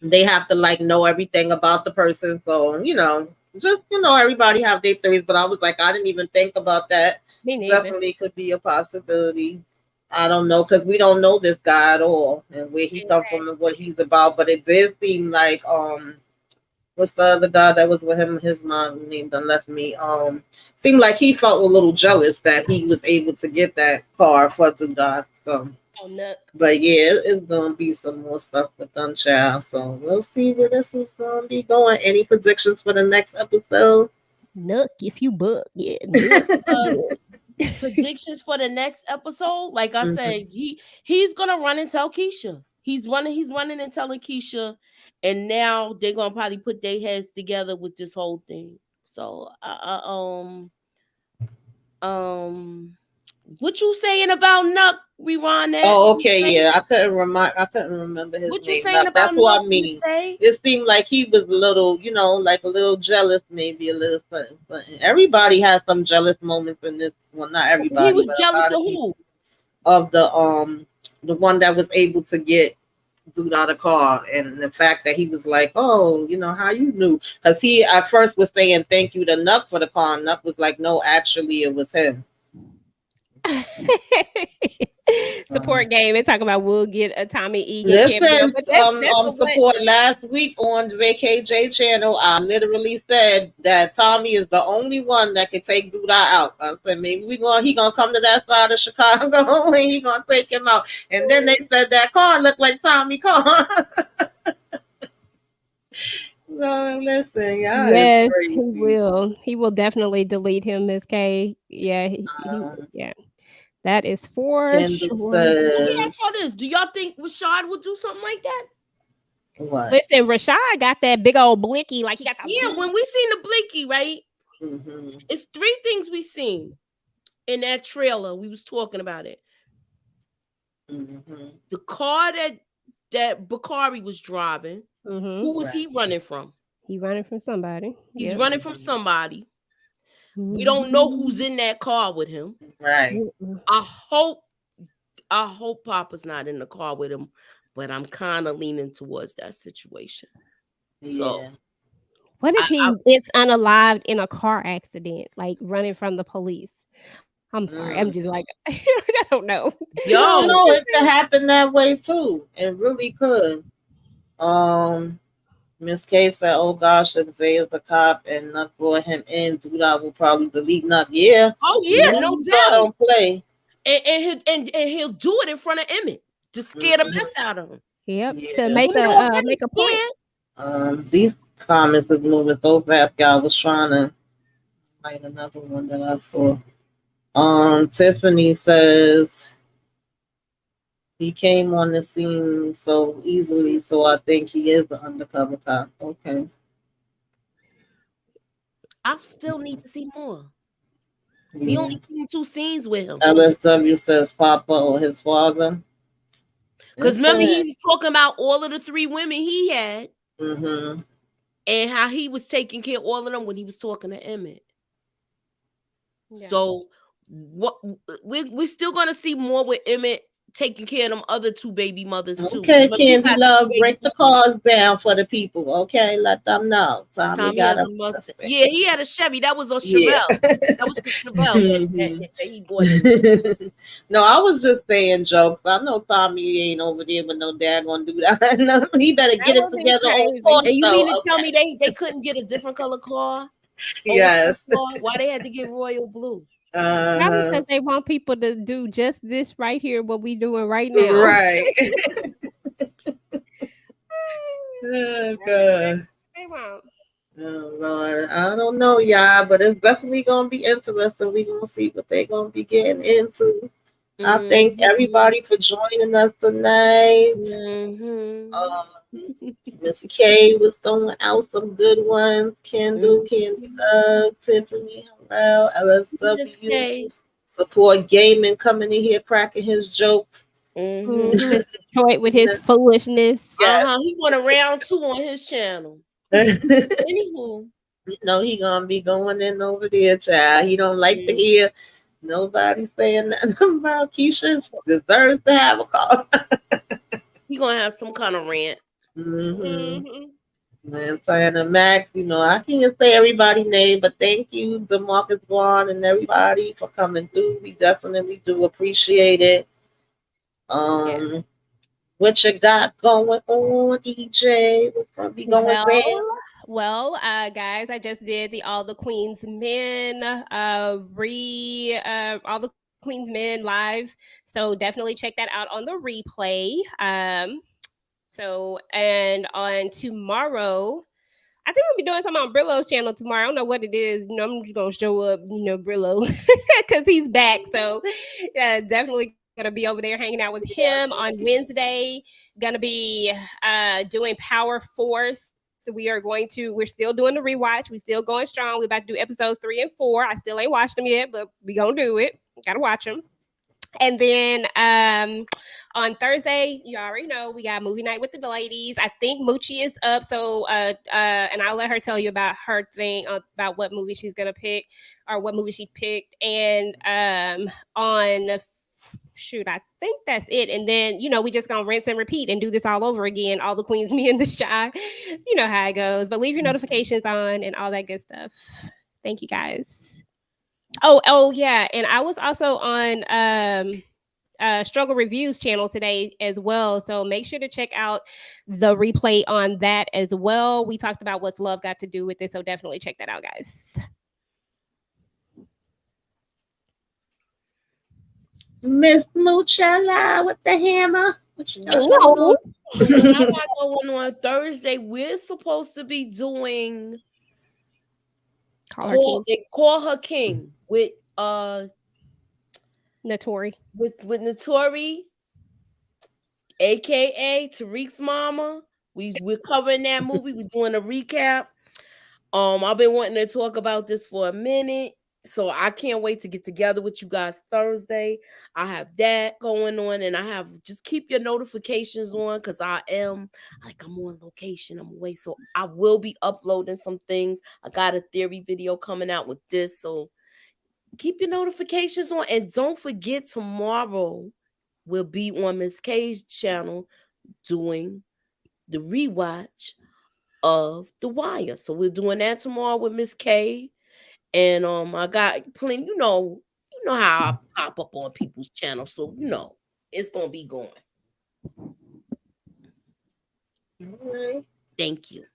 they have to like know everything about the person. So just everybody have their theories. But I was like, I didn't even think about that. Me neither. Definitely could be a possibility. I don't know because we don't know this guy at all and where he come from and what he's about. But it did seem like what's the other guy that was with him? His mom name done left me. Seemed like he felt a little jealous that he was able to get that car for Douda. So, but yeah, it's gonna be some more stuff with them, child. So we'll see where this is gonna be going. Any predictions for the next episode? Nook, if you book, yeah. Predictions for the next episode, like I said, he's gonna run and tell Keisha. He's running and telling Keisha, and now they're gonna probably put their heads together with this whole thing. So, what you saying about Nuck? Rewind that. Oh, okay, yeah. I couldn't remember his What you name. saying about That's what Nuck? I mean. It seemed like he was a little, like a little jealous, maybe a little something. Everybody has some jealous moments in this. Well, not everybody. He was but jealous of who? Of the one that was able to get dude out of the car, and the fact that he was like, oh, how you knew? Because he at first was saying thank you to Nuck for the car. And Nuck was like, no, actually, it was him. Support game and talking about we'll get a Tommy Egan Listen, cameo. But that's support last week on VKJ channel. I literally said that Tommy is the only one that can take Douda out. I said maybe he gonna come to that side of Chicago and he gonna take him out. And then they said that car looked like Tommy car. So listen, yes, he will. He will definitely delete him, Miss K. Yeah, yeah. That is for sure. Let me ask y'all this: do y'all think Rashad would do something like that? What? Listen, Rashad got that big old blinky, like he got the when we seen the blinky, right? It's three things we seen in that trailer. We was talking about it. The car that Bakari was driving. Who was he running from? He running from somebody. He's running from somebody. We don't know who's in that car with him. Right. I hope Papa's not in the car with him, but I'm kind of leaning towards that situation. Yeah. So, what if he gets unalived in a car accident, like running from the police? I'm sorry. I'm Mm. just like I don't know. You don't Yo, know it could happen that way too. It really could. Um, Miss K said, "Oh gosh, if Zay is a cop and Nuck brought him in, Douda will probably delete Nuck." Yeah, oh you yeah, know no Douda doubt. don't play. And he'll do it in front of Emmett to scare the Mhm. mess out of him. Yep. To Yeah. Let me know if make Emmett's a point. scared. These comments is moving so fast. I was trying to find another one that I saw. Tiffany says he came on the scene so easily, so I think he is the undercover cop. Okay. I still need to see more. We Yeah. only seen 2 scenes with him. LSW says Papa or his father. Because It's remember, sad. he's talking about all of the 3 women he had Mm-hmm. and how he was taking care of all of them when he was talking to Emmett. Yeah. So what we're still gonna see more with Emmett taking care of them other 2 baby mothers too. Okay, Remember, he Candy got 2 Love, baby break the mothers. cars down for the people. Okay, let them know. Tommy Tommy got has a a Mustang. Mustang. Yeah, he had a Chevy. That was a Yeah. Chevelle. That was the Chevelle Mhm. that he bought him. No, I was just saying jokes. I know Tommy ain't over there with no dad gonna do that. No, he better That get it would be together on crazy. course And you mean though. to tell Okay. me they couldn't get a different color car? Old school Yes. car? Why they had to get royal blue? Probably Uh-huh. because they want people to do just this right here, what we doing right now. Right. Oh, That's exactly God. what they want. Oh Lord, I don't know, y'all, but it's definitely gonna be interesting. We gonna see what they gonna be getting into. I thank Mm-hmm. everybody for joining us tonight. Mm-hmm. Um, Miss K was throwing out some good ones. Kendall, Candy Mm-hmm. Love, Tiffany, Harrell, Miss LSW, K. support gaming coming in here cracking his jokes. Mm-hmm. Mhm. Detroit with his foolishness. Yes. Uh-huh. He won a round 2 on his channel. You Anywho. know he gonna be going in over there, child. He don't like to hear nobody saying nothing about Keisha deserves to have a call. He gonna have some kind of rant. Mm-hmm. Mhm. Man, Tiana Max, I can't say everybody's name, but thank you, DeMarcus Vaughn and everybody for coming through. We definitely do appreciate it. Yeah. Um, what you got going on, EJ? What's gonna be going Well, down? guys, I just did the All the Queens Men All the Queens Men live. So definitely check that out on the replay. And on tomorrow, I think we'll be doing something on Brillo's channel tomorrow. I don't know what it is. I'm just gonna show up, Brillo, because he's back. So, definitely gonna be over there hanging out with him on Wednesday. Gonna be doing Power Force. So we're still doing the rewatch. We still going strong. We're about to do episodes 3 and 4. I still ain't watched them yet, but we gonna do it. Gotta watch them. And then on Thursday, you already know we got movie night with the ladies. I think Moochie is up, so and I'll let her tell you about her thing about what movie she's gonna pick or what movie she picked. And on shoot, I think that's it. And then we just gonna rinse and repeat and do this all over again. All the queens, me and the shy. You know how it goes. But leave your notifications on and all that good stuff. Thank you guys. Oh yeah, and I was also on Struggle Reviews channel today as well. So make sure to check out the replay on that as well. We talked about what's love got to do with it, so definitely check that out, guys. Miss Moochella with the hammer. What you got going Hello. on? What I got going on Thursday, we're supposed to be doing Call her king. they call her king with Notori. with Notori, aka Tariq's mama. We're covering that movie. We're doing a recap. I've been wanting to talk about this for a minute, so I can't wait to get together with you guys Thursday. I have that going on, and I have just keep your notifications on because I'm on location. I'm away, so I will be uploading some things. I got a theory video coming out with this, so keep your notifications on, and don't forget tomorrow we'll be on Miss K's channel doing the rewatch of The Wire. So we're doing that tomorrow with Miss K. And I got plenty, You know how I pop up on people's channels, so you know it's gonna be going. All right. Thank you.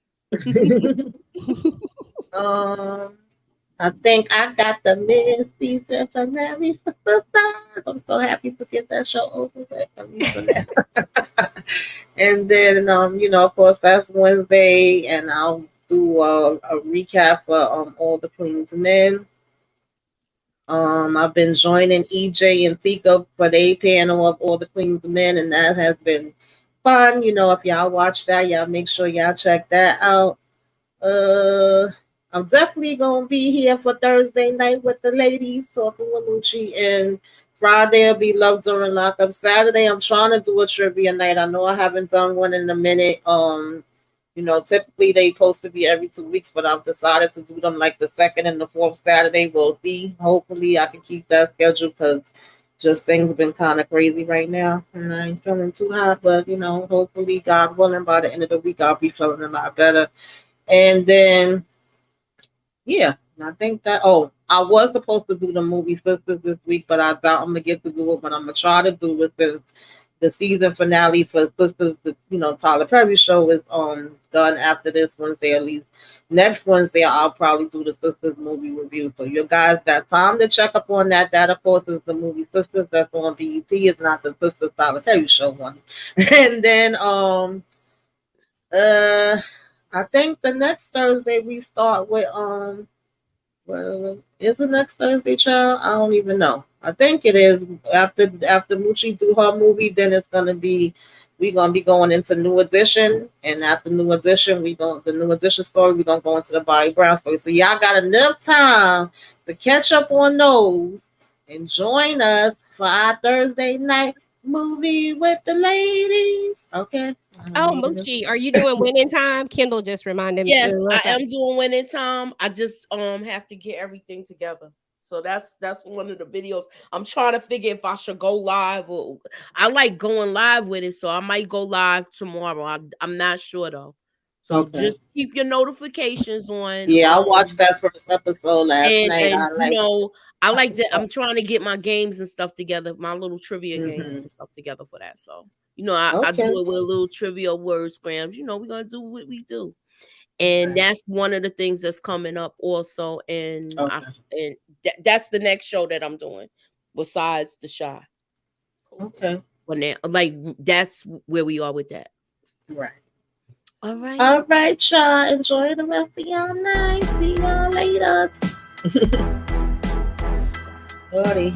I think I got the mid-season finale for Sisters. I'm so happy to get that show over with, at least for now. And then, of course, that's Wednesday, and I'll do a recap for all the Queen's Men. I've been joining EJ and Tika for their panel of all the Queen's Men, and that has been fun. If y'all watch that, y'all make sure y'all check that out. I'm definitely gonna be here for Thursday night with the ladies talking with Lucci, and Friday will be Love During Lockup. Saturday I'm trying to do a trivia night. I know I haven't done one in a minute. Typically they supposed to be every 2 weeks, but I've decided to do them like the second and the fourth Saturday. We'll see. Hopefully I can keep that schedule because just things have been kind of crazy right now, and I ain't feeling too hot. But hopefully, God willing, by the end of the week I'll be feeling a lot better. And then, yeah, I think that. Oh, I was supposed to do the movie Sisters this week, but I doubt I'm gonna get to do it. But I'm gonna try to do it since the season finale for Sisters, the Tyler Perry show is done after this Wednesday. At least next Wednesday, I'll probably do the Sisters movie review. So you guys got time to check up on that. That of course is the movie Sisters that's on BET. It's not the Sisters Tyler Perry show one. And then I think the next Thursday we start with well, is it next Thursday, child? I don't even know. I think it is after Muchi do her movie, then we're gonna be going into New Edition, and after New Edition, the New Edition story, we're gonna go into the Bobby Brown story. So y'all got enough time to catch up on those and join us for our Thursday night movie with the ladies. Okay. Oh, Moochie, are you doing Winning Time? Kendall just reminded me. Yes, I am doing Winning Time. I just have to get everything together. So that's one of the videos. I'm trying to figure if I should go live, or I like going live with it, so I might go live tomorrow. I'm not sure though. So just keep your notifications on. Yeah, I watched that first episode last night. I like that. I'm trying to get my games and stuff together, my little trivia games and stuff together for that. So I do it with a little trivia word scrams. We're gonna do what we do. And that's one of the things that's coming up also. And that's the next show that I'm doing besides the Shy. Okay. But now, that's where we are with that. Right. All right. All right, y'all. Enjoy the rest of y'all night. See y'all later. Sorry.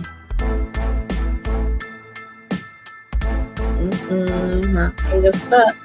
My finger stuck.